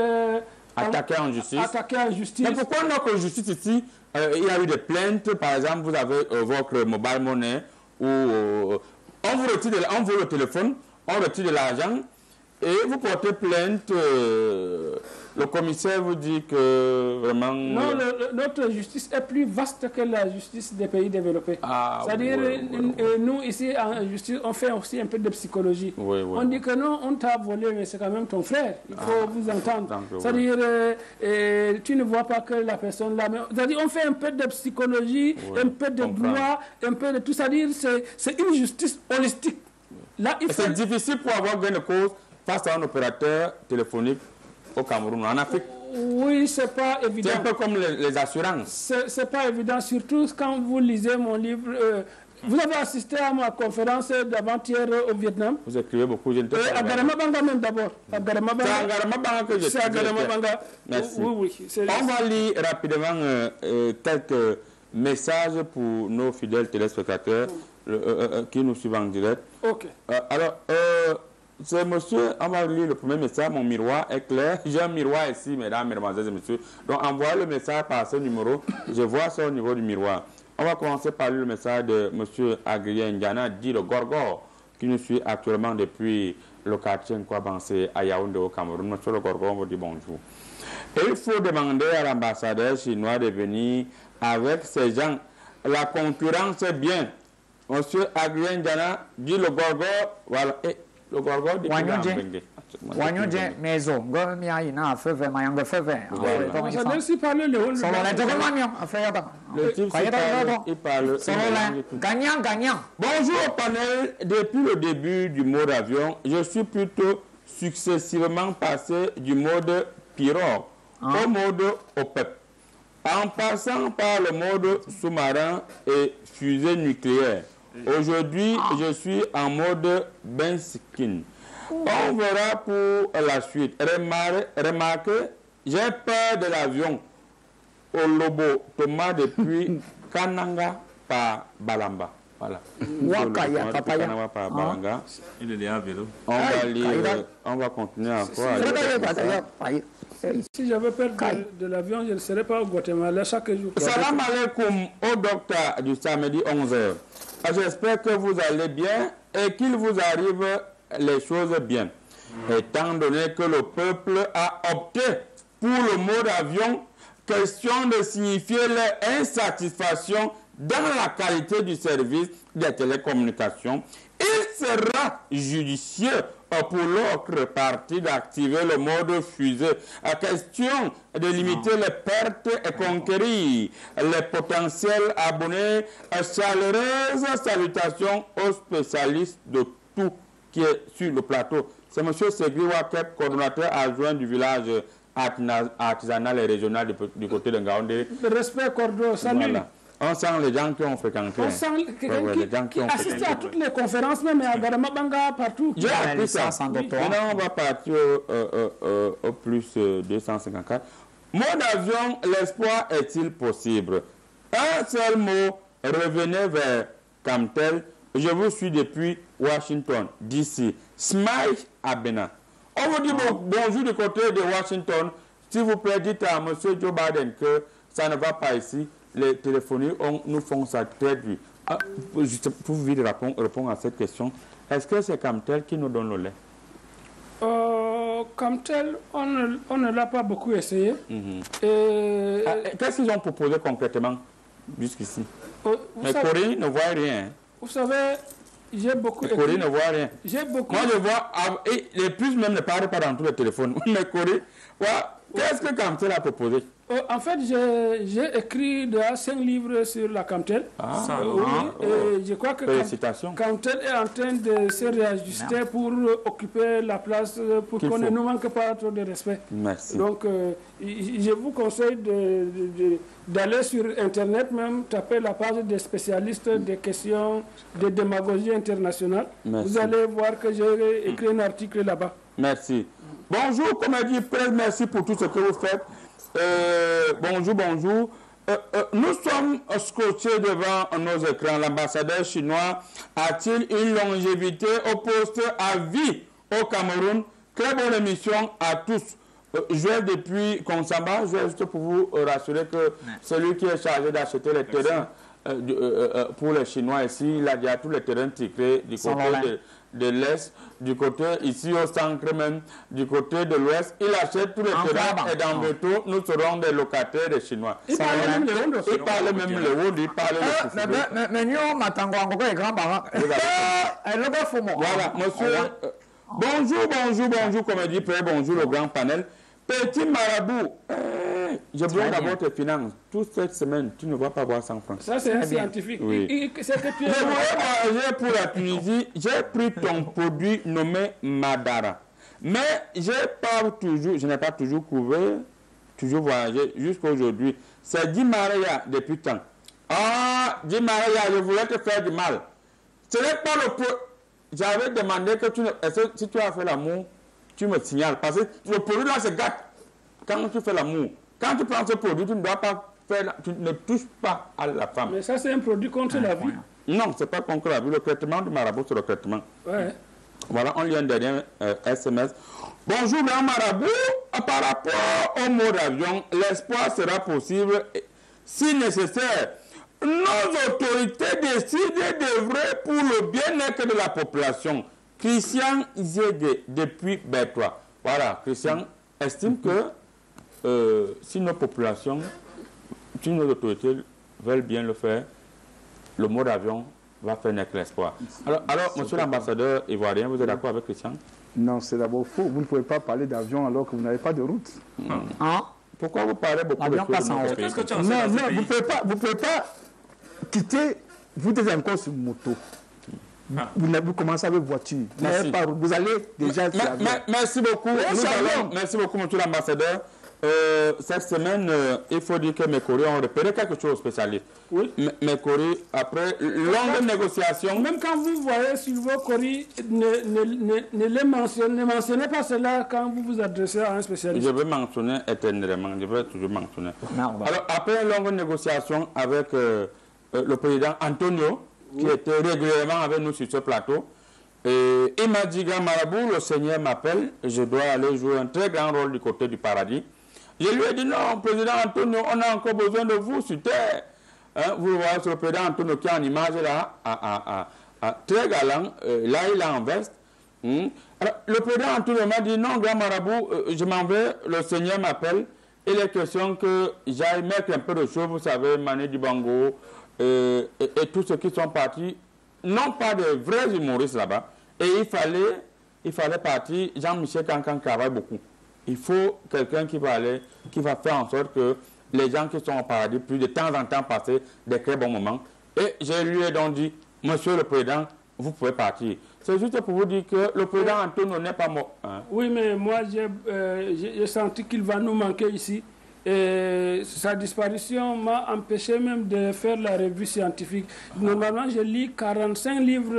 attaqués en justice. Mais pourquoi notre justice ici, il y a eu des plaintes, par exemple, vous avez votre mobile money, où on vous retire le téléphone, on retire de l'argent, et vous portez plainte, le commissaire vous dit que vraiment... Non, notre justice est plus vaste que la justice des pays développés. C'est-à-dire, nous ici en justice, on fait aussi un peu de psychologie. On dit que non, on t'a volé, mais c'est quand même ton frère. Il faut vous entendre. C'est-à-dire, tu ne vois pas que la personne là... C'est-à-dire, on fait un peu de psychologie, un peu de droit, un peu de tout. C'est-à-dire, c'est une justice holistique. C'est difficile pour avoir gain de cause face à un opérateur téléphonique au Cameroun, en Afrique. Oui, c'est pas évident. C'est un peu comme les assurances. C'est pas évident, surtout quand vous lisez mon livre. Vous avez assisté à ma conférence d'avant-hier au Vietnam. Vous écrivez beaucoup, je ne sais pas. À Garamabanga même d'abord. C'est à Garamabanga que je C'est à Garamabanga. Merci. Oui. On va lire rapidement quelques messages pour nos fidèles téléspectateurs qui nous suivent en direct. Ok. Alors, c'est monsieur, on va lire le premier message, mon miroir est clair. J'ai un miroir ici, mesdames, mesdemoiselles et messieurs. Donc, envoyez le message par ce numéro. Je vois ça au niveau du miroir. On va commencer par lire le message de monsieur Agrien Ndiana, dit le Gorgor, qui nous suit actuellement depuis le quartier Nkwabansé à Yaoundé au Cameroun. Monsieur le Gorgor, on vous dit bonjour. Et il faut demander à l'ambassadeur chinois de venir avec ces gens. La concurrence est bien. Monsieur Agrien Ndiana, dit le Gorgor, voilà. Et le Gorgor dit maison, gagnant. Bonjour au panel. Depuis le début du mode avion, je suis plutôt successivement passé du mode pirogue au mode OPEP, en passant par le mode sous-marin et fusée nucléaire. Aujourd'hui, je suis en mode Benskin. On verra pour la suite. Remarquez, j'ai peur de l'avion au Lobo Thomas depuis Kananga par Balamba. Voilà. Il est déjà à vélo. On va continuer encore. Si j'avais peur de l'avion, je ne serais pas au Guatemala chaque jour. Salam alaikum au docteur du samedi 11h. J'espère que vous allez bien et qu'il vous arrive les choses bien. Étant donné que le peuple a opté pour le mode avion, question de signifier leur insatisfaction dans la qualité du service des télécommunications, il sera judicieux pour l'autre partie d'activer le mode fusée. À question de limiter les pertes et conquérir les potentiels abonnés. Chaleureuse salutations aux spécialistes de tout qui est sur le plateau. C'est M. Segri Wakep, coordonnateur adjoint du village artisanal et régional du côté de Ngaoundé. Respect, Cordo, salut. Voilà. On sent les gens qui ont fréquenté. On sent quelqu'un qui assiste à toutes les conférences, même à Garamabanga, partout. J'ai appris ça. Maintenant, on va partir au plus 254. Mot d'avion, l'espoir est-il possible? Un seul mot, revenez vers Camtel. Je vous suis depuis Washington, DC. Smile Abena. On vous dit bonjour du côté de Washington. S'il vous plaît, dites à M. Joe Biden que ça ne va pas ici. Les téléphonies nous font ça très vite. Juste pour vite répondre à cette question, est-ce que c'est Camtel qui nous donne le lait? Camtel, on ne l'a pas beaucoup essayé. Qu'est-ce qu'ils ont proposé concrètement jusqu'ici? Mais Corée ne voit rien. Vous savez, j'ai beaucoup... Corée ne voit rien. J'ai beaucoup... Moi, je vois... Et les puces même ne parlent pas dans tous les téléphones. Mais Corée... Qu'est-ce que Camtel a proposé? En fait, j'ai écrit 5 livres sur la Camtel. Et je crois que Camtel est en train de se réajuster pour occuper la place, pour qu'on ne nous manque pas trop de respect. Merci. Donc, je vous conseille d'aller sur Internet, même taper la page des spécialistes des questions de démagogie internationale. Merci. Vous allez voir que j'ai écrit un article là-bas. Merci. Bonjour, Comédie Presse, merci pour tout ce que vous faites. Bonjour. Nous sommes scotchés devant nos écrans. L'ambassadeur chinois a-t-il une longévité au poste à vie au Cameroun? Très bonne émission à tous. Joël depuis Konsamba, je vais juste pour vous rassurer que celui qui est chargé d'acheter les terrains pour les Chinois ici, il a déjà tous les terrains titrés du côté de l'Est, du côté ici au centre même, du côté de l'Ouest. Il achète tous les terrains et dans bientôt, nous serons des locataires des Chinois. Il parle même le Wond. Il parle même le Wond, il parle le Mais nous, m'attendons encore les grands-parents. Voilà, monsieur. Bonjour, Comédie Presse, bonjour le grand panel. Petit marabout, je veux d'abord tes finances. Toute cette semaine, tu ne vas pas voir 100 francs. Ça, c'est un scientifique. Oui. C'est que tu es... Je voulais voyager pour la Tunisie. J'ai pris ton produit nommé Madara. Mais je n'ai pas toujours couvert, toujours voyagé jusqu'à aujourd'hui. C'est Dimaria depuis tant. Ah, Dimaria, je voulais te faire du mal. Ce n'est pas le produit. J'avais demandé que si tu as fait l'amour, tu me signales. Parce que le produit là, c'est gâte. Quand tu fais l'amour, quand tu prends ce produit, tu ne dois pas faire, tu ne touches pas à la femme. Mais ça, c'est un produit contre la vie. Non, ce n'est pas contre la vie. Le traitement du marabout, c'est le traitement. Ouais. Voilà, on lit un dernier SMS. Bonjour, grand marabout. Par rapport au mot d'avion, l'espoir sera possible si nécessaire. Nos autorités décident d'œuvrer pour le bien-être de la population. Christian Zégué, depuis Bertois. Voilà, Christian estime que si nos populations, si nos autorités veulent bien le faire, le mot d'avion va faire naître l'espoir. Alors, monsieur l'ambassadeur ivoirien, vous êtes d'accord avec Christian? Non, c'est d'abord faux. Vous ne pouvez pas parler d'avion alors que vous n'avez pas de route. Pourquoi vous parlez beaucoup de choses? Non, vous ne pouvez pas quitter, vous êtes encore sur moto. Vous commencez avec voiture. Vous allez déjà... Merci beaucoup. Merci beaucoup, monsieur l'ambassadeur. Cette semaine, il faut dire que mes Corées ont repéré quelque chose de spécialiste. Oui. Mes Corées, après longue négociation... Même quand vous voyez sur vos Corées, ne mentionnez pas cela quand vous vous adressez à un spécialiste. Je vais mentionner éternellement. Je vais toujours mentionner. Alors, après une longue négociation avec le président Antonio, qui était régulièrement avec nous sur ce plateau, et il m'a dit, grand marabout, le Seigneur m'appelle, je dois aller jouer un très grand rôle du côté du paradis. Je lui ai dit, non, président Antonio, on a encore besoin de vous sur terre. Vous voyez, c'est le président Antonio qui est en image là, très galant, là il est en veste. Alors, le président Antonio m'a dit, non, grand marabout, je m'en vais, le Seigneur m'appelle, il est question que j'aille mettre un peu de choses, vous savez, Mané Dibango, et tous ceux qui sont partis, non pas de vrais humoristes là-bas. Et il fallait partir. Jean-Michel Cancan travaille beaucoup. Il faut quelqu'un qui va faire en sorte que les gens qui sont au paradis puissent de temps en temps passer des très bons moments. Et je lui ai donc dit, monsieur le président, vous pouvez partir. C'est juste pour vous dire que le président Antonio n'est pas mort. Oui, mais moi j'ai senti qu'il va nous manquer ici. Et sa disparition m'a empêché même de faire la revue scientifique. Normalement, je lis 45 livres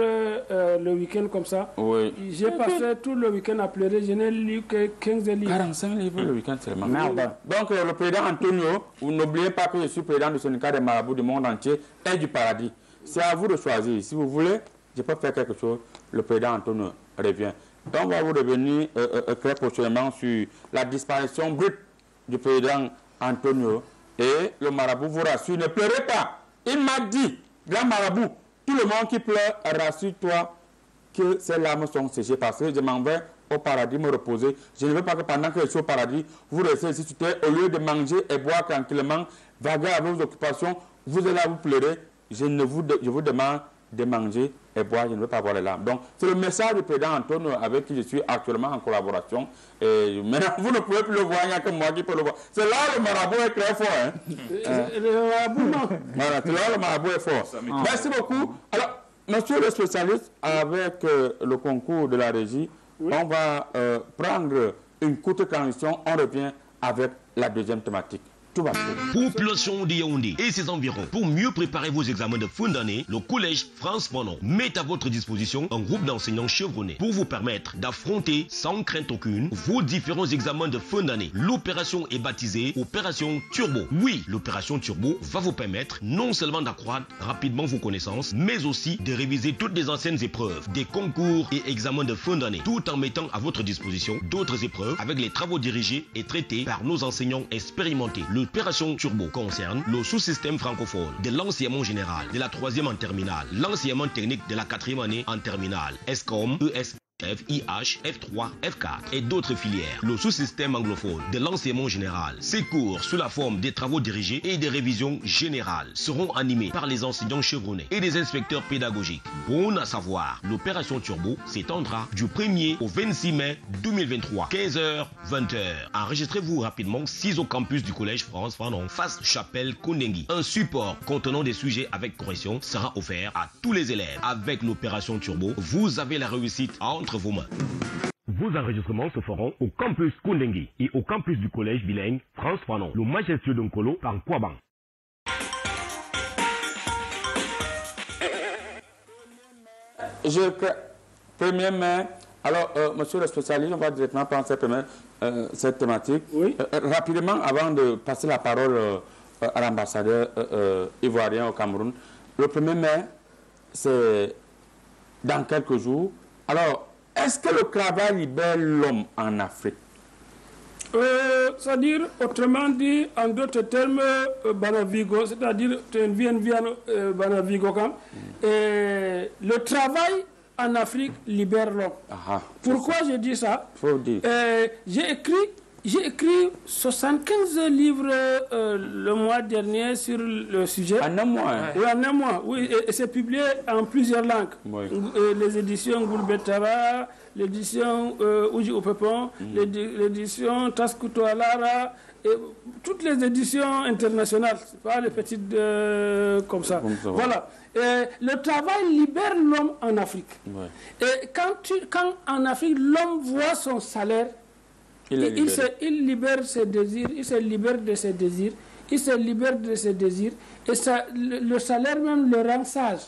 le week-end comme ça. Oui. J'ai passé tout le week-end à pleurer. Je n'ai lu que 15 livres. 45 livres le week-end seulement. Donc, le président Antonio, vous n'oubliez pas que je suis président du syndicat des marabouts du monde entier et du paradis. C'est à vous de choisir. Si vous voulez, je peux faire quelque chose. Le président Antonio revient. Donc, on va vous revenir très prochainement sur la disparition brute du président Antonio, et le marabout vous rassure, ne pleurez pas. Il m'a dit, grand marabout, tout le monde qui pleure, rassure-toi que ces larmes sont séchées parce que je m'en vais au paradis me reposer. Je ne veux pas que pendant que je suis au paradis, vous restez ici sur terre, au lieu de manger et boire tranquillement, vaguer à vos occupations, vous allez là vous pleurer. Je vous demande de manger et boire, je ne veux pas boire les larmes. Donc, c'est le message du président Antonio avec qui je suis actuellement en collaboration. Et maintenant, vous ne pouvez plus le voir, il n'y a que moi qui peux le voir. C'est là le marabout est très fort. Hein. Le marabout, non. Voilà, c'est là le marabout est fort. Merci beaucoup. Alors, monsieur le spécialiste, avec le concours de la régie, on va prendre une courte transition. On revient avec la deuxième thématique. Tout va bien. Population de Yaoundé et ses environs. Pour mieux préparer vos examens de fin d'année, le collège France Fanon met à votre disposition un groupe d'enseignants chevronnés pour vous permettre d'affronter sans crainte aucune vos différents examens de fin d'année. L'opération est baptisée Opération Turbo. Oui, l'opération Turbo va vous permettre non seulement d'accroître rapidement vos connaissances, mais aussi de réviser toutes les anciennes épreuves des concours et examens de fin d'année, tout en mettant à votre disposition d'autres épreuves avec les travaux dirigés et traités par nos enseignants expérimentés. L'opération Turbo concerne le sous-système francophone de l'enseignement général de la 3e en terminale, l'enseignement technique de la 4e année en terminale, ESCOM, ES. FIH, F3, F4 et d'autres filières. Le sous-système anglophone de l'enseignement général. Ces cours, sous la forme des travaux dirigés et des révisions générales, seront animés par les enseignants chevronnés et des inspecteurs pédagogiques. Bon à savoir, l'opération Turbo s'étendra du 1er au 26 mai 2023, 15h, 20h. Enregistrez-vous rapidement 6 au campus du collège France Fanon, face Chapelle Kondengui. Un support contenant des sujets avec correction sera offert à tous les élèves. Avec l'opération Turbo, vous avez la réussite entre vos mains. Vos enregistrements se feront au campus Kondengui et au campus du collège bilingue France Fanon, le majestueux d'Onkolo par Kwabang. Premier mai. Alors, monsieur le spécialiste, on va directement prendre cette thématique. Oui. Rapidement, avant de passer la parole à l'ambassadeur ivoirien au Cameroun, le 1er mai, c'est dans quelques jours. Alors, est-ce que le travail libère l'homme en Afrique? C'est-à-dire, autrement dit, en d'autres termes, Banavigo, c'est-à-dire, Banavigo, le travail en Afrique libère l'homme. Pourquoi je dis ça? Faut dire. J'ai écrit 75 livres le mois dernier sur le sujet. En un mois? Oui, en un mois. Oui, et c'est publié en plusieurs langues. Oui. Les éditions Goulbetara, l'édition Uji Opepon, l'édition Taskuto Alara, et toutes les éditions internationales, pas les petites comme ça. Voilà. Et le travail libère l'homme en Afrique. Oui. Et quand en Afrique, l'homme voit son salaire, il libère ses désirs, il se libère de ses désirs, il se libère de ses désirs, et ça, le salaire même le rend sage.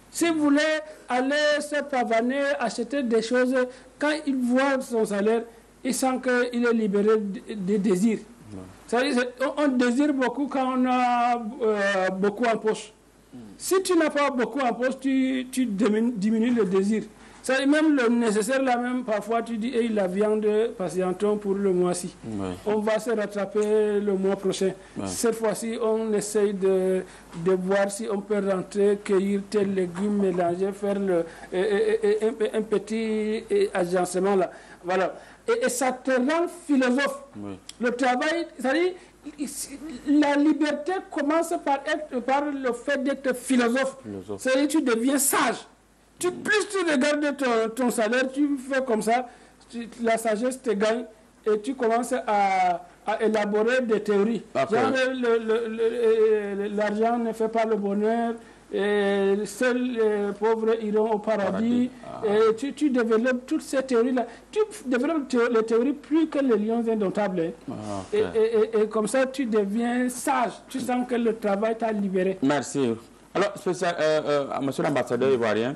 Si vous voulez aller se pavaner, acheter des choses, quand il voit son salaire, il sent qu'il est libéré des désirs. On désire beaucoup quand on a beaucoup en poche. Si tu n'as pas beaucoup en poche, tu diminues le désir. Même le nécessaire, là même, parfois tu dis, hey, la viande, patientons pour le mois-ci. Oui. On va se rattraper le mois prochain. Oui. Cette fois-ci, on essaye de voir si on peut rentrer, cueillir tel légume, mélanger, faire un petit agencement là. Voilà. Et ça te rend philosophe. Oui. Le travail, c'est-à-dire, la liberté commence par le fait d'être philosophe. C'est-à-dire, tu deviens sage. Plus tu regardes ton salaire, tu fais comme ça, la sagesse te gagne et tu commences à élaborer des théories. Genre, l'argent ne fait pas le bonheur, et seuls les pauvres iront au paradis. Et tu développes toutes ces théories-là. Tu développes les théories plus que les lions indomptables. Et comme ça, tu deviens sage. Tu sens que le travail t'a libéré. Merci. Alors, monsieur l'ambassadeur ivoirien,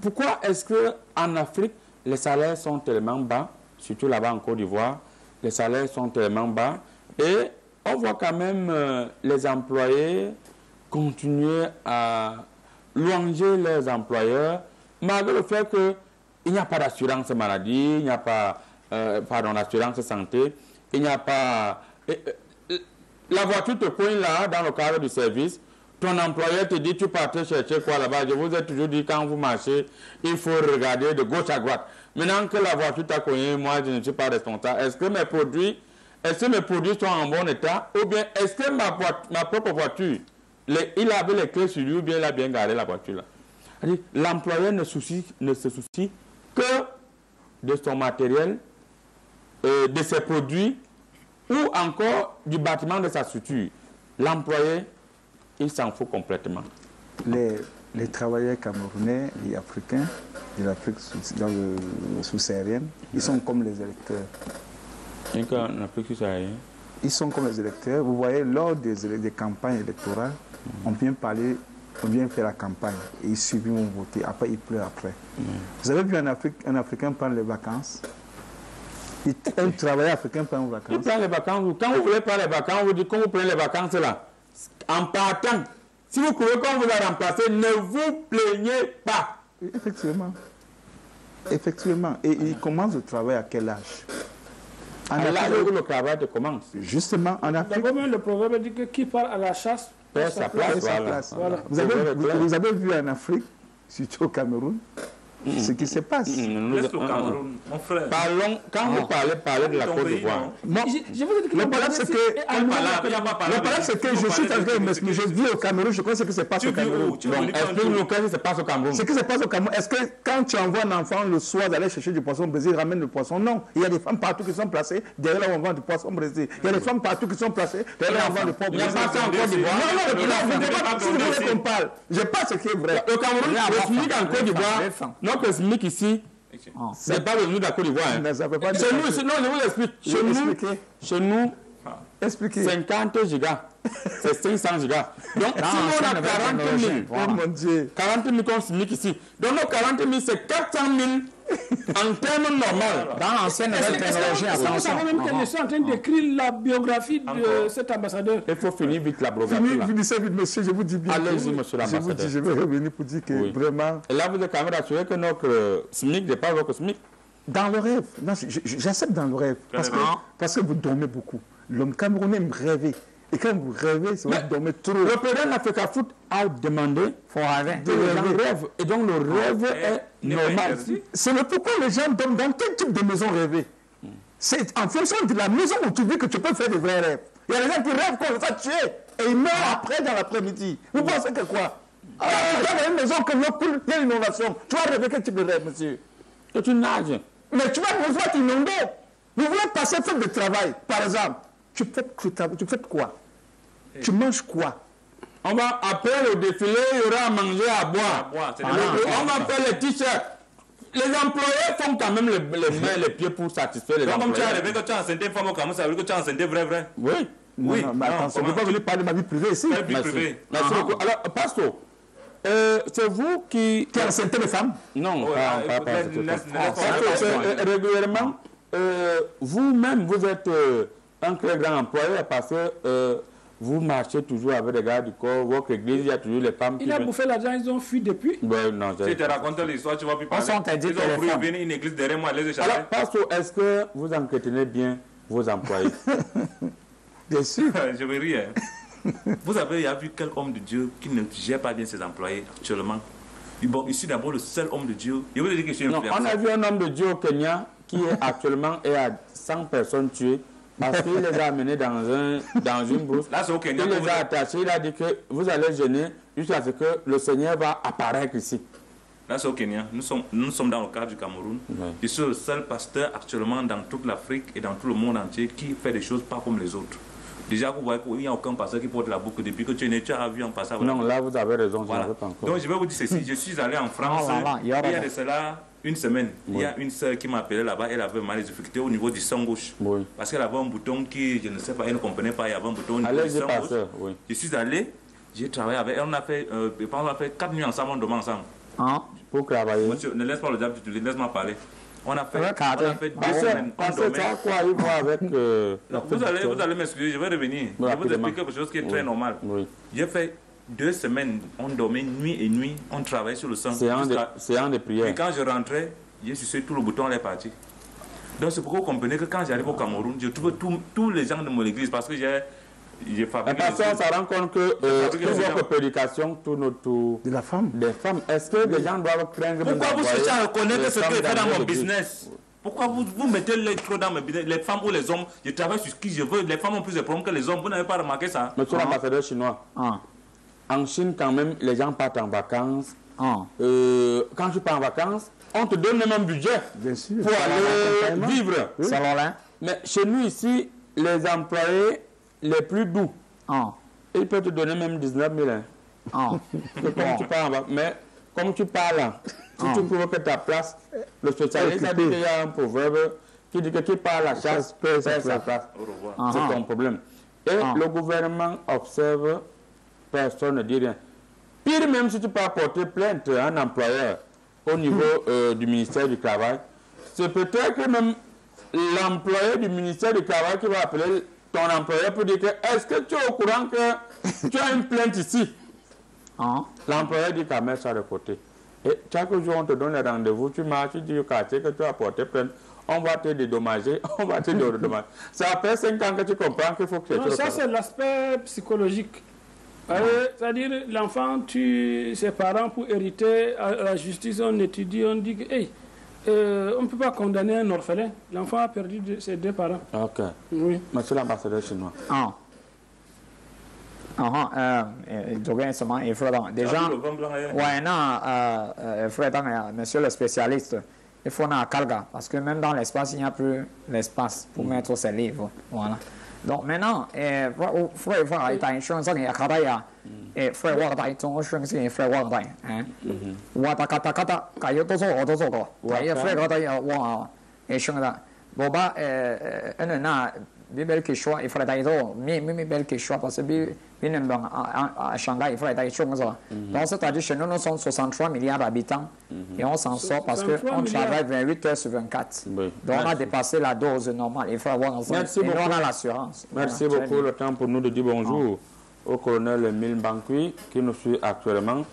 pourquoi est-ce qu'en Afrique, les salaires sont tellement bas, surtout là-bas en Côte d'Ivoire, les salaires sont tellement bas, et on voit quand même les employés continuer à louanger leurs employeurs, malgré le fait qu'il n'y a pas d'assurance maladie, il n'y a pas d'assurance santé, il n'y a pas... La voiture te pointe là, dans le cadre du service. Ton employeur te dit, tu partais chercher quoi là-bas. Je vous ai toujours dit, quand vous marchez, il faut regarder de gauche à droite. Maintenant que la voiture t'a cogné, moi, je ne suis pas responsable. Est-ce que mes produits sont en bon état? Ou bien, est-ce que ma propre voiture, il avait les clés sur lui ou bien il a bien garé la voiture là? L'employeur ne se soucie que de son matériel, de ses produits ou encore du bâtiment de sa structure. L'employé, il s'en fout complètement. Les travailleurs camerounais et africains de l'Afrique sous-saharienne, ils sont comme les électeurs. En Afrique sous-saharienne. Ils sont comme les électeurs. Vous voyez, lors des campagnes électorales, on vient parler, on vient faire la campagne. Et ils suivent, ils vont voter. Après, ils pleurent après. Vous avez vu un Africain prendre les vacances? Un travailleur africain prend les vacances. Il prend les vacances. Quand vous voulez prendre les vacances, vous dites, quand vous prenez les vacances là, en partant, si vous trouvez qu'on vous a remplacé, ne vous plaignez pas. Effectivement. Effectivement. Et il commence le travail à quel âge? À l'âge où le travail commence. Justement, en Afrique. D'abord, le proverbe dit que qui part à la chasse perd sa place. Voilà. Vous avez vu en Afrique, surtout au Cameroun, ce qui se passe. Laisse le Cameroun, mon frère. Parlons, quand vous parlez de la Côte d'Ivoire. Je vous ai dit que Le problème, c'est que je suis en train de m'expliquer. Je vis au Cameroun, je connais ce qui se passe au Cameroun. Explique-nous ce qui se passe au Cameroun. Ce qui se passe au Cameroun, est-ce que quand tu envoies un enfant le soir d'aller chercher du poisson brésil, il ramène le poisson? Non. Il y a des femmes partout qui sont placées derrière là où on vend du poisson brésil. Il y a des femmes partout qui sont placées derrière là où on vend du poisson brésil. Si vous voulez qu'on parle, je ne sais pas ce qui est vrai. Au Cameroun, le SMIC en Côte d'Ivoire, notre SMIC ici, c'est pas le de la Côte d'Ivoire. Chez nous, non, je vous explique. Chez nous, 50 gigas, c'est 500 gigas. Donc, si on a 40 000, oh mon Dieu, 40 000 comme SMIC ici. Donc, nos 40 000, c'est 400 000 en termes normaux. Dans l'ancienne nouvelle technologie, attention. Vous savez même que je suis en train d'écrire la biographie de cet ambassadeur. Il faut finir vite la biographie. Finissez vite, monsieur, je vous dis bien. Allez-y, monsieur l'ambassadeur. Je vais revenir pour dire que vraiment... Et là, vous êtes quand même rassuré que notre SMIC n'est pas votre SMIC. Dans le rêve. Non, j'accepte dans le rêve. Parce que vous dormez beaucoup. L'homme camerounais me rêvait. Et quand vous rêvez, c'est que vous dormez trop. Le président d'Africa Foot a demandé pour rêver. De rêve. Et donc le rêve est normal. C'est le pourquoi les gens dorment dans quel type de maison rêver. C'est en fonction de la maison où tu vis que tu peux faire des vrais rêves. Il y a des gens qui rêvent qu'on les a tués et ils meurent après dans l'après-midi. Vous pensez que quoi? Tu as une maison que l'eau coule, il y a une inondation. Tu vas rêver quel type de rêve, monsieur? Que tu nages. Mais tu vas pouvoir t'inonder. Vous voulez passer faire du travail, par exemple. Tu fais quoi? Tu manges quoi? On va, après le défilé, il y aura à manger, à boire. On va faire les t-shirts. Les employés font quand même les mains, les pieds pour satisfaire les employés. Comme tu as rêvé que tu as enceinte une femme au Cameroun, ça veut dire que tu as enceinte vrai. Oui. Oui, mais attention, on ne peut pas venir parler de ma vie privée ici. Merci beaucoup. Alors, Pastor, c'est vous qui enceintez les femmes? Non, pas régulièrement, vous-même, vous êtes un très grand employeur parce que vous marchez toujours avec les gars du corps, votre église, il y a toujours les femmes qui... Il a bouffé l'argent, ils ont fui depuis. Non, si tu te racontes l'histoire, tu vas plus parler. Ils ont voulu venir une église derrière moi, les échapper. Alors, Pastor, est-ce que vous entretenez bien vos employés? Bien sûr. Je vais rire. Vous avez vu quel homme de Dieu qui ne gère pas bien ses employés actuellement? Bon, je suis d'abord le seul homme de Dieu. Je vous ai dit que je suis influenceur. On a vu un homme de Dieu au Kenya qui est actuellement à 100 personnes tuées parce qu'il les a amenés dans une brousse. Là, c'est au Kenya. Il les a attachés, il a dit que vous allez gêner jusqu'à ce que le Seigneur va apparaître ici. Là, c'est au Kenya. Nous sommes dans le cadre du Cameroun. Oui. Je suis le seul pasteur actuellement dans toute l'Afrique et dans tout le monde entier qui fait des choses pas comme les autres. Déjà, vous voyez qu'il n'y a aucun pasteur qui porte la boucle depuis que tu es né, tu as vu un passage. Non, là, vous avez raison, voilà. Je n'avais pas encore. Donc, je vais vous dire ceci. Je suis allé en France, il y a de cela une semaine. Oui. Il y a une sœur qui m'a appelé là-bas, elle avait mal des difficultés au niveau du sang gauche. Oui. Parce qu'elle avait un bouton qui, je ne sais pas, elle ne comprenait pas, il y avait un bouton au niveau du sang gauche. Oui. Je suis allé, j'ai travaillé avec elle, on a fait 4 nuits ensemble, on dormait ensemble. Ah, pour travailler. Monsieur, ne laisse pas le diable, laisse-moi parler. On a fait 2 semaines. Vous allez m'excuser, je vais revenir. Je vais vous expliquer quelque chose qui est très normal. Oui. J'ai fait 2 semaines, on dormait nuit et nuit, on travaillait sur le sang. Séance de prière. Et quand je rentrais, j'ai sucé tout le bouton, elle est partie. Donc c'est pourquoi vous comprenez que quand j'arrive au Cameroun, je trouve tous les gens de mon église, parce que j'ai fabriqué... Parce qu'on se rend compte que votre prédication tourne autour de la femme. Des femmes. Est-ce que les gens doivent craindre... Pourquoi vous cherchez à reconnaître ce que je fais dans mon business? Pourquoi vous mettez les trop dans mes business? Les femmes ou les hommes, je travaille sur ce que je veux. Les femmes ont plus de problèmes que les hommes. Vous n'avez pas remarqué ça? Monsieur l'ambassadeur chinois, en Chine, quand même, les gens partent en vacances quand tu pars en vacances, on te donne le même budget pour aller vivre. Oui. Mais chez nous ici, les employés les plus doux, ils peuvent te donner même 19 000. Comme tu pars en vacances. Mais comme tu pars là, si tu trouves que ta place, le spécialiste a dit qu'il y a un proverbe qui dit que qui part à la chasse perd sa place. C'est ton problème. Et le gouvernement observe, personne ne dit rien. Pire même si tu peux porter plainte à un employeur au niveau du ministère du Travail, c'est peut-être que même l'employé du ministère du Travail qui va appeler ton employeur pour dire que est-ce que tu es au courant que tu as une plainte ici? L'employeur dit qu'à mettre ça de côté. Et chaque jour on te donne un rendez-vous, tu marches, tu dis au quartier que tu as porté plainte. On va te dédommager, on va te dédommager. Ça fait 5 ans que tu comprends qu'il faut que tu... Non, ça c'est l'aspect psychologique. C'est-à-dire, l'enfant tue ses parents pour hériter. À la justice, on étudie, on dit que hey, on ne peut pas condamner un orphelin. L'enfant a perdu ses 2 parents. Ok. Oui. Monsieur l'ambassadeur chinois. Déjà, monsieur le spécialiste, il faut aller à Kalga, parce que même dans l'espace, il n'y a plus l'espace pour mettre ses livres. Voilà. Donc maintenant, bel que choix il faudrait d'ailleurs mais bel que choix parce que à Shanghai il faudrait d'ailleurs donc c'est-à-dire chez nous nous sommes 63 milliards d'habitants et on s'en sort parce que on travaille 28 heures sur 24 donc on a dépassé la dose normale il faut avoir merci beaucoup. On a l'assurance. Merci beaucoup. Le temps pour nous de dire bonjour au colonel Emile Mbankwi qui nous suit actuellement.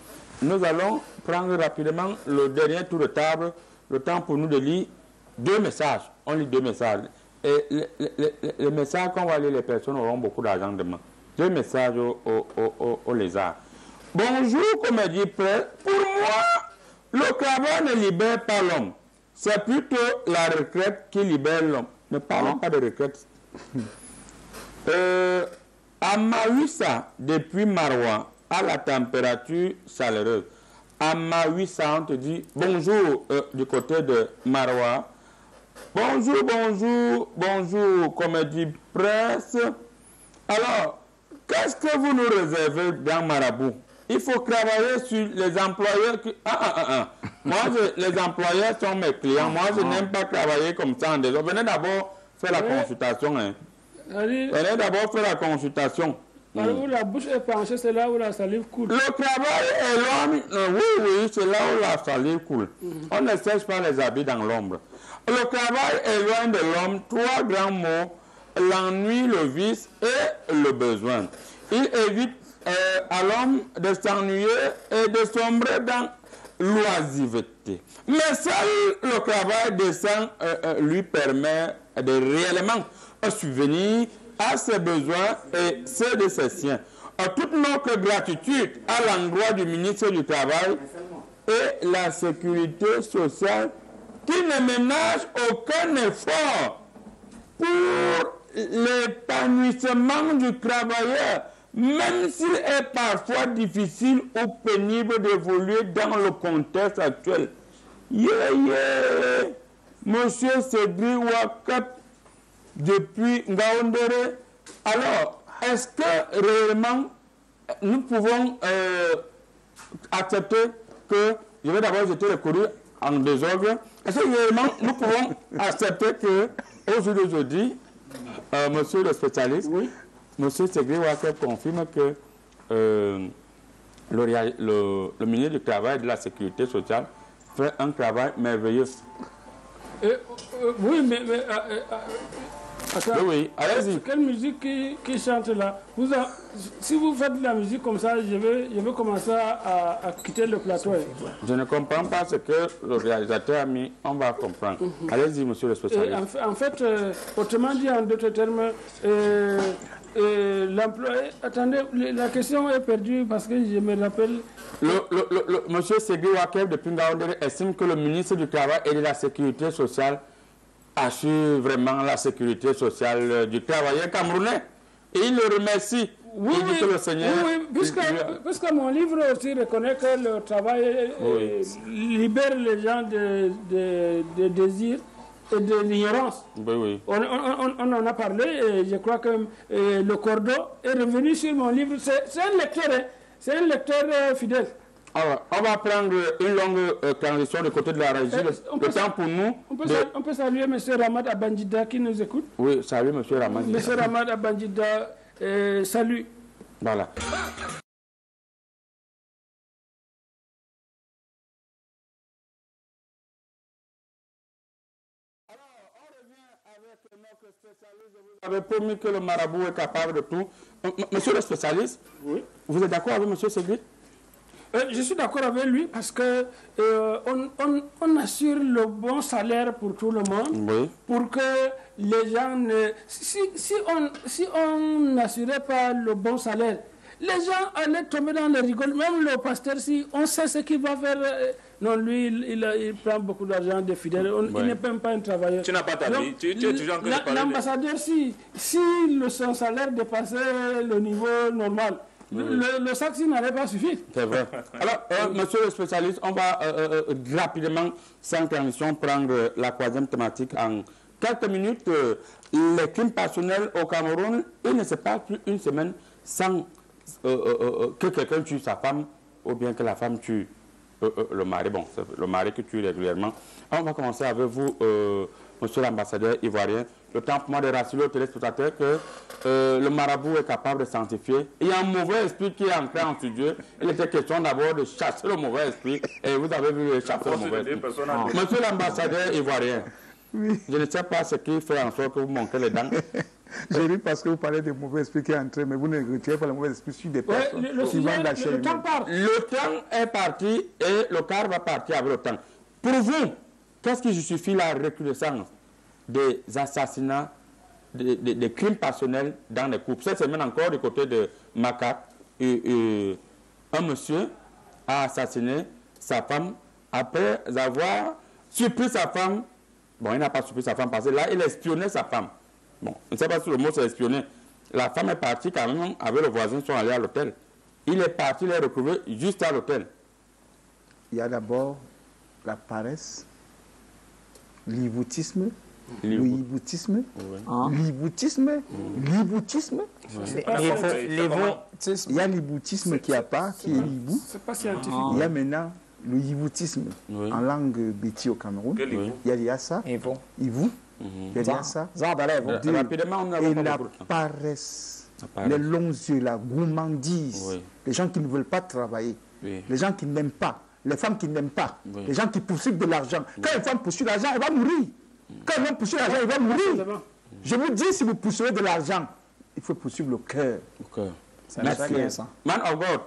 Nous allons prendre rapidement le dernier tour de table, le temps pour nous de lire 2 messages. On lit 2 messages. Et les messages qu'on va lire, les personnes auront beaucoup d'argent demain. 2 messages au lézard. Bonjour, comédie presse. Pour moi, le travail ne libère pas l'homme. C'est plutôt la retraite qui libère l'homme. Ne parlons pas de retraite. À Mawissa, depuis Maroua, à la température chaleureuse. À Mawissa, on te dit bonjour du côté de Maroua. Bonjour, bonjour, bonjour, comédie presse. Alors, qu'est-ce que vous nous réservez dans Marabout? Il faut travailler sur les employeurs qui... Moi, les employeurs sont mes clients. Moi, je n'aime pas travailler comme ça en désordre. Venez d'abord faire la consultation. Hein. Venez d'abord faire la consultation. Où la bouche est penchée, c'est là où la salive coule. Le travail est loin. Oui, c'est là où la salive coule. On ne sèche pas les habits dans l'ombre. Le travail est loin de l'homme. 3 grands mots, l'ennui, le vice et le besoin. Il évite à l'homme de s'ennuyer et de sombrer dans l'oisiveté. Mais seul le travail décent lui permet de réellement subvenir à ses besoins et ceux de ses siens. Toute notre gratitude à l'endroit du ministre du Travail et la Sécurité sociale qui ne ménage aucun effort pour l'épanouissement du travailleur, même s'il est parfois difficile ou pénible d'évoluer dans le contexte actuel. Monsieur Cédric Wakap depuis Ngaoundéré. Alors, est-ce que réellement nous pouvons accepter que, je vais d'abord jeter le courrier en désordre, est-ce que réellement nous pouvons accepter que, au jour d'aujourd'hui, monsieur le spécialiste, monsieur Cédric Wakap confirme que le ministre du Travail et de la Sécurité sociale fait un travail merveilleux. Oui, mais attends, oui, allez-y. Quelle musique qui chante là? Si vous faites de la musique comme ça, je vais commencer à quitter le plateau. Je ne comprends pas ce que le réalisateur a mis, on va comprendre. Allez-y, monsieur le spécialiste. En fait, autrement dit, en d'autres termes, l'employé... Attendez, la question est perdue parce que je me rappelle... Monsieur Cédric Wakap de Ngaoundéré estime que le ministre du Travail et de la Sécurité sociale assure vraiment la sécurité sociale du travailleur camerounais. Et il le remercie Oui, il dit que le Seigneur... puisque mon livre aussi reconnaît que le travail libère les gens de désirs et de l'ignorance. Oui. On en a parlé et je crois que le Cordeau est revenu sur mon livre. C'est un lecteur, hein. C'est un lecteur fidèle. Alors, on va prendre une longue transition du côté de la régie. Le temps pour nous... On peut saluer M. Ramad Abandjida qui nous écoute. Oui, salut M. Ramad. M. Ramad Abandjida, salut. Voilà. Vous avez promis que le marabout est capable de tout. Monsieur le spécialiste, oui. Vous êtes d'accord avec M. Segui? Je suis d'accord avec lui parce que on assure le bon salaire pour tout le monde, oui. Pour que les gens ne... Si on n'assurait pas le bon salaire, les gens allaient tomber dans les rigoles. Même le pasteur, si on sait ce qu'il va faire... Non, lui, il prend beaucoup d'argent des fidèles. Il n'est même pas un travailleur. Tu n'as pas ta vie. Tu es toujours encore parler. L'ambassadeur, si son salaire dépassait le niveau normal, le sac n'allait pas suffire. C'est vrai. Alors, monsieur le spécialiste, on va rapidement, sans transition, prendre la troisième thématique en quelques minutes. Les crimes passionnels au Cameroun, il ne se passe plus une semaine sans que quelqu'un tue sa femme ou bien que la femme tue le mari. Bon, c'est le mari qui tue régulièrement. On va commencer avec vous, monsieur l'ambassadeur ivoirien. Le temps pour moi de rassurer aux téléspectateurs que le marabout est capable de sanctifier. Il y a un mauvais esprit qui est entré en studio. Il était question d'abord de chasser le mauvais esprit. Et vous avez vu chasser le mauvais esprit. Monsieur l'ambassadeur ivoirien, oui. Je ne sais pas ce qui fait en sorte que vous manquez les dents. J'ai ri parce que vous parlez de mauvais esprit qui est entré, mais vous ne retirez pas le mauvais esprit sur des personnes qui vendent la chair. Le temps est parti et le quart va partir avec le temps. Pour vous, qu'est-ce qui justifie la recrudescence des assassinats, des crimes passionnels dans les couples? Cette semaine encore, du côté de Macat, un monsieur a assassiné sa femme après avoir surpris sa femme. Bon, il n'a pas surpris sa femme parce que là, il espionnait sa femme. Bon, je ne sais pas si le mot c'est espionner. La femme est partie quand même avec le voisin, ils sont allés à l'hôtel. Il est parti les retrouver juste à l'hôtel. Il y a d'abord la paresse, l'iboutisme. L'iboutisme, l'iboutisme, l'iboutisme. Il y a l'iboutisme qui est l'ibou. C'est pas scientifique. Il y a maintenant le iboutisme en langue béti au Cameroun. Il y a ça. Ibou. Il y a ça. Et la paresse, les longs yeux, la gourmandise, les gens qui ne veulent pas travailler, les gens qui n'aiment pas, les femmes qui n'aiment pas, les gens qui poursuivent de l'argent. Quand une femme poursuit l'argent, elle va mourir. Quand un homme poursuit l'argent, il va mourir. Je vous dis, si vous poursuivez de l'argent, il faut poursuivre le cœur. Merci. Man of God,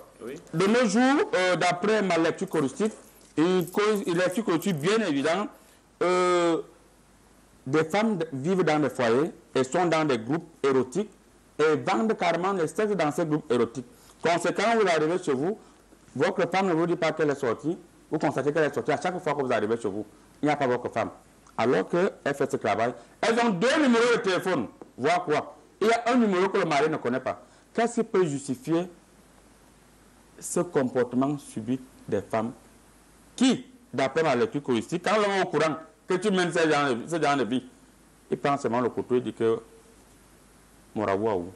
de nos jours, d'après ma lecture choristique, une lecture choristique bien évidente, des femmes vivent dans des foyers et sont dans des groupes érotiques et vendent carrément les sexe dans ces groupes érotiques. Conséquent, vous arrivez chez vous, votre femme ne vous dit pas qu'elle est sortie, vous constatez qu'elle est sortie à chaque fois que vous arrivez chez vous. Il n'y a pas votre femme. Alors qu'elle fait ce travail, elles ont 2 numéros de téléphone. Voir quoi? Il y a un numéro que le mari ne connaît pas. Qu'est-ce qui peut justifier ce comportement subit des femmes qui, d'après ma lecture choristique, quand l'on est au courant que tu mènes ce genre de vie, il prend seulement le couteau et dit que Morawa ou.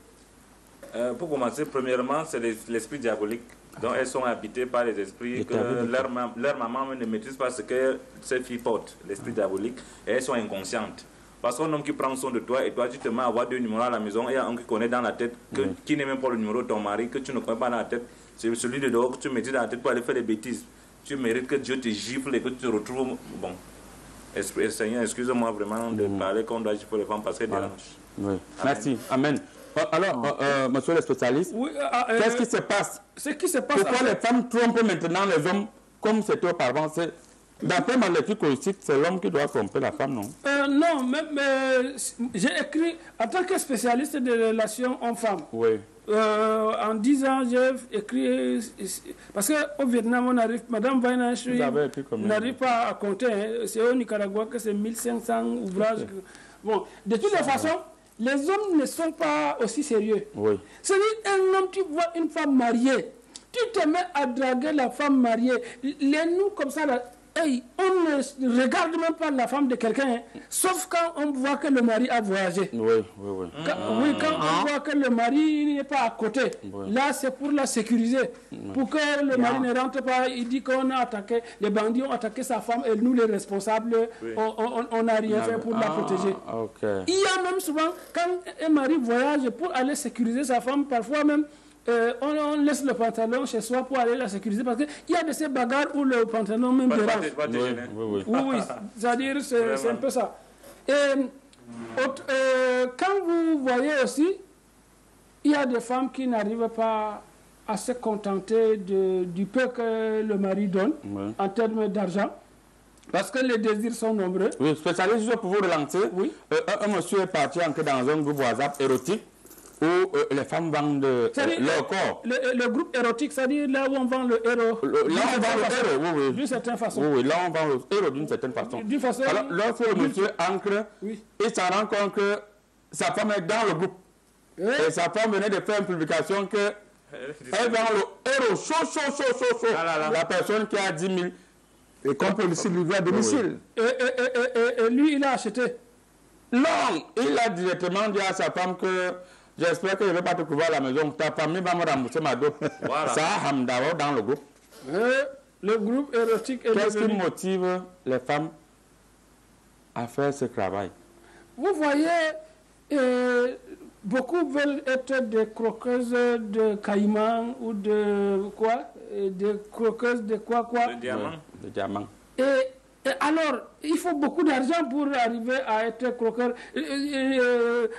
Pour commencer, premièrement, c'est l'esprit diabolique. Donc elles sont habitées par les esprits que leur maman ne maîtrise pas ce que ces filles portent, l'esprit diabolique, et elles sont inconscientes. Parce qu'un homme qui prend soin de toi et toi tu te mets à avoir 2 numéros à la maison et un qui connaît dans la tête, qui n'est même pas le numéro de ton mari, que tu ne connais pas dans la tête, c'est celui de dehors que tu maîtrises dans la tête pour aller faire des bêtises. Tu mérites que Dieu te gifle et que tu te retrouves... Bon, Seigneur, excuse-moi vraiment de parler comme doit gifler les femmes parce qu'elles dérangent. Oui. Merci, amen. Alors, monsieur le spécialiste, qu'est-ce qui se passe? Pourquoi les femmes trompent maintenant les hommes comme c'était auparavant? D'après ma lecture choristique, c'est l'homme qui doit tromper la femme, non? Non, mais j'ai écrit, en tant que spécialiste des relations hommes-femmes, en 10 ans, j'ai écrit, parce qu'au Vietnam, on arrive, Madame Vainache n'arrive pas à compter, c'est au Nicaragua que c'est 1500 ouvrages. Bon, de toutes les façons, les hommes ne sont pas aussi sérieux. Oui. C'est-à-dire, un homme, tu vois une femme mariée, tu te mets à draguer la femme mariée. Nous, comme ça, là, hey, on ne regarde même pas la femme de quelqu'un, hein, sauf quand on voit que le mari a voyagé. Oui. Quand on voit que le mari n'est pas à côté, là c'est pour la sécuriser, pour que le mari ne rentre pas. Il dit qu'on a attaqué, les bandits ont attaqué sa femme et nous les responsables, on n'a rien fait pour la protéger. Il y a même souvent, quand un mari voyage pour aller sécuriser sa femme, parfois même, on laisse le pantalon chez soi pour aller la sécuriser parce qu'il y a de ces bagarres où le pantalon même dérange. Oui, c'est-à-dire c'est un peu ça. Et quand vous voyez aussi, il y a des femmes qui n'arrivent pas à se contenter du peu que le mari donne en termes d'argent. Parce que les désirs sont nombreux. Oui, spécialiste, juste pour vous relancer. Oui. Un monsieur est parti entrer dans un groupe WhatsApp érotique où les femmes vendent leur corps. Le groupe érotique, c'est-à-dire là où on vend le héros. Là où on vend le héros, oui. D'une certaine façon. Oui, là où on vend le héros d'une certaine façon. Alors, lorsque le monsieur entre, il s'en rend compte que sa femme est dans le groupe. Et sa femme venait de faire une publication que elle vend le héros chaud. La personne qui a 10 000. Et qu'on peut aussi livrer à domicile. Et lui, il a acheté. Non, il a directement dit à sa femme que j'espère que je ne vais pas te trouver à la maison. Ta famille va me rembourser ma dot. Ça a Hamdao dans le groupe. Le groupe érotique est Qu'est-ce qui motive les femmes à faire ce travail? Vous voyez, beaucoup veulent être des croqueuses de caïman ou de quoi? Des croqueuses de quoi? De diamants. De diamants. Et alors, il faut beaucoup d'argent pour arriver à être croqueur,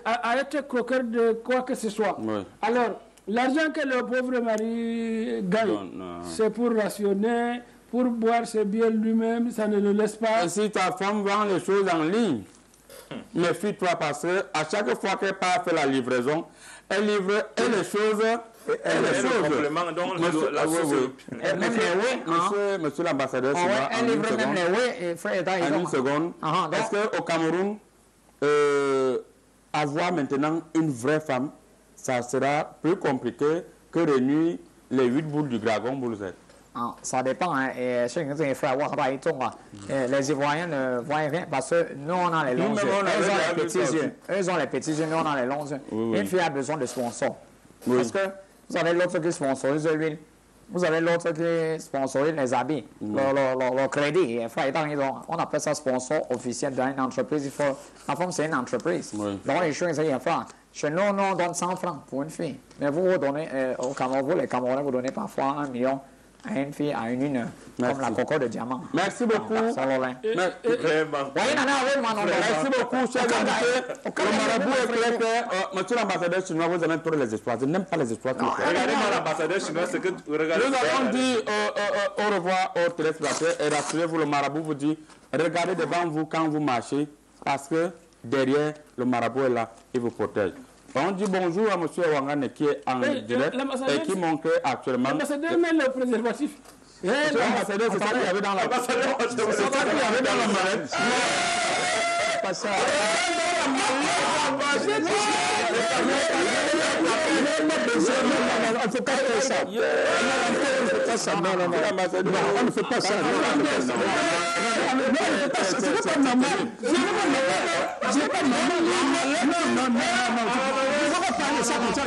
à être croqueur de quoi que ce soit. Oui. Alors, l'argent que le pauvre mari gagne, c'est pour rationner, pour boire ses biens lui-même, ça ne le laisse pas. Et si ta femme vend les choses en ligne, méfie-toi parce que à chaque fois qu'elle part faire la livraison, elle livre les choses. Monsieur l'ambassadeur, en une seconde, est-ce qu'au Cameroun, avoir maintenant une vraie femme, ça sera plus compliqué que réunir les 8 boules du dragon Bull Z? Ça dépend. Les Ivoiriens ne voient rien parce que nous, on a les longs yeux. Eux ont les petits yeux. Eux ont les petits yeux, nous, on a les longs yeux. Une fille a besoin de sponsors. Parce que vous avez l'autre qui sponsorise l'huile. Vous avez l'autre qui sponsorise les habits, le crédit. On appelle ça sponsor officiel d'une entreprise. La femme, c'est une entreprise. Donc, les choses, c'est chez nous, on donne 100 francs pour une fille. Mais vous donnez, au Cameroun, les Camerounais, vous donnez parfois 1 million à une fille, à une comme la coco de diamant. Merci beaucoup. Merci beaucoup, chers invités. Le marabout est clair que, monsieur l'ambassadeur chinois, vous aimez trop les espoirs. Je n'aime pas les espoirs. Regardez-moi l'ambassadeur chinois, c'est que vous regardez. Nous allons dire au revoir aux téléspectateurs et rassurez-vous, le marabout vous dit, regardez devant vous quand vous marchez, parce que derrière, le marabout est là, il vous protège. On dit bonjour à M. Wangane qui est en direct et qui montre actuellement. L'ambassadeur met le préservatif. L'ambassadeur, c'est ça qu'il y avait dans la mallette. C'est ça qu'il y avait dans la mallette. Pas ça. On ne fait pas ça. Non, on ne fait pas ça. C'est pas normal. C'est pas normal. Non. On va parler ça comme ça.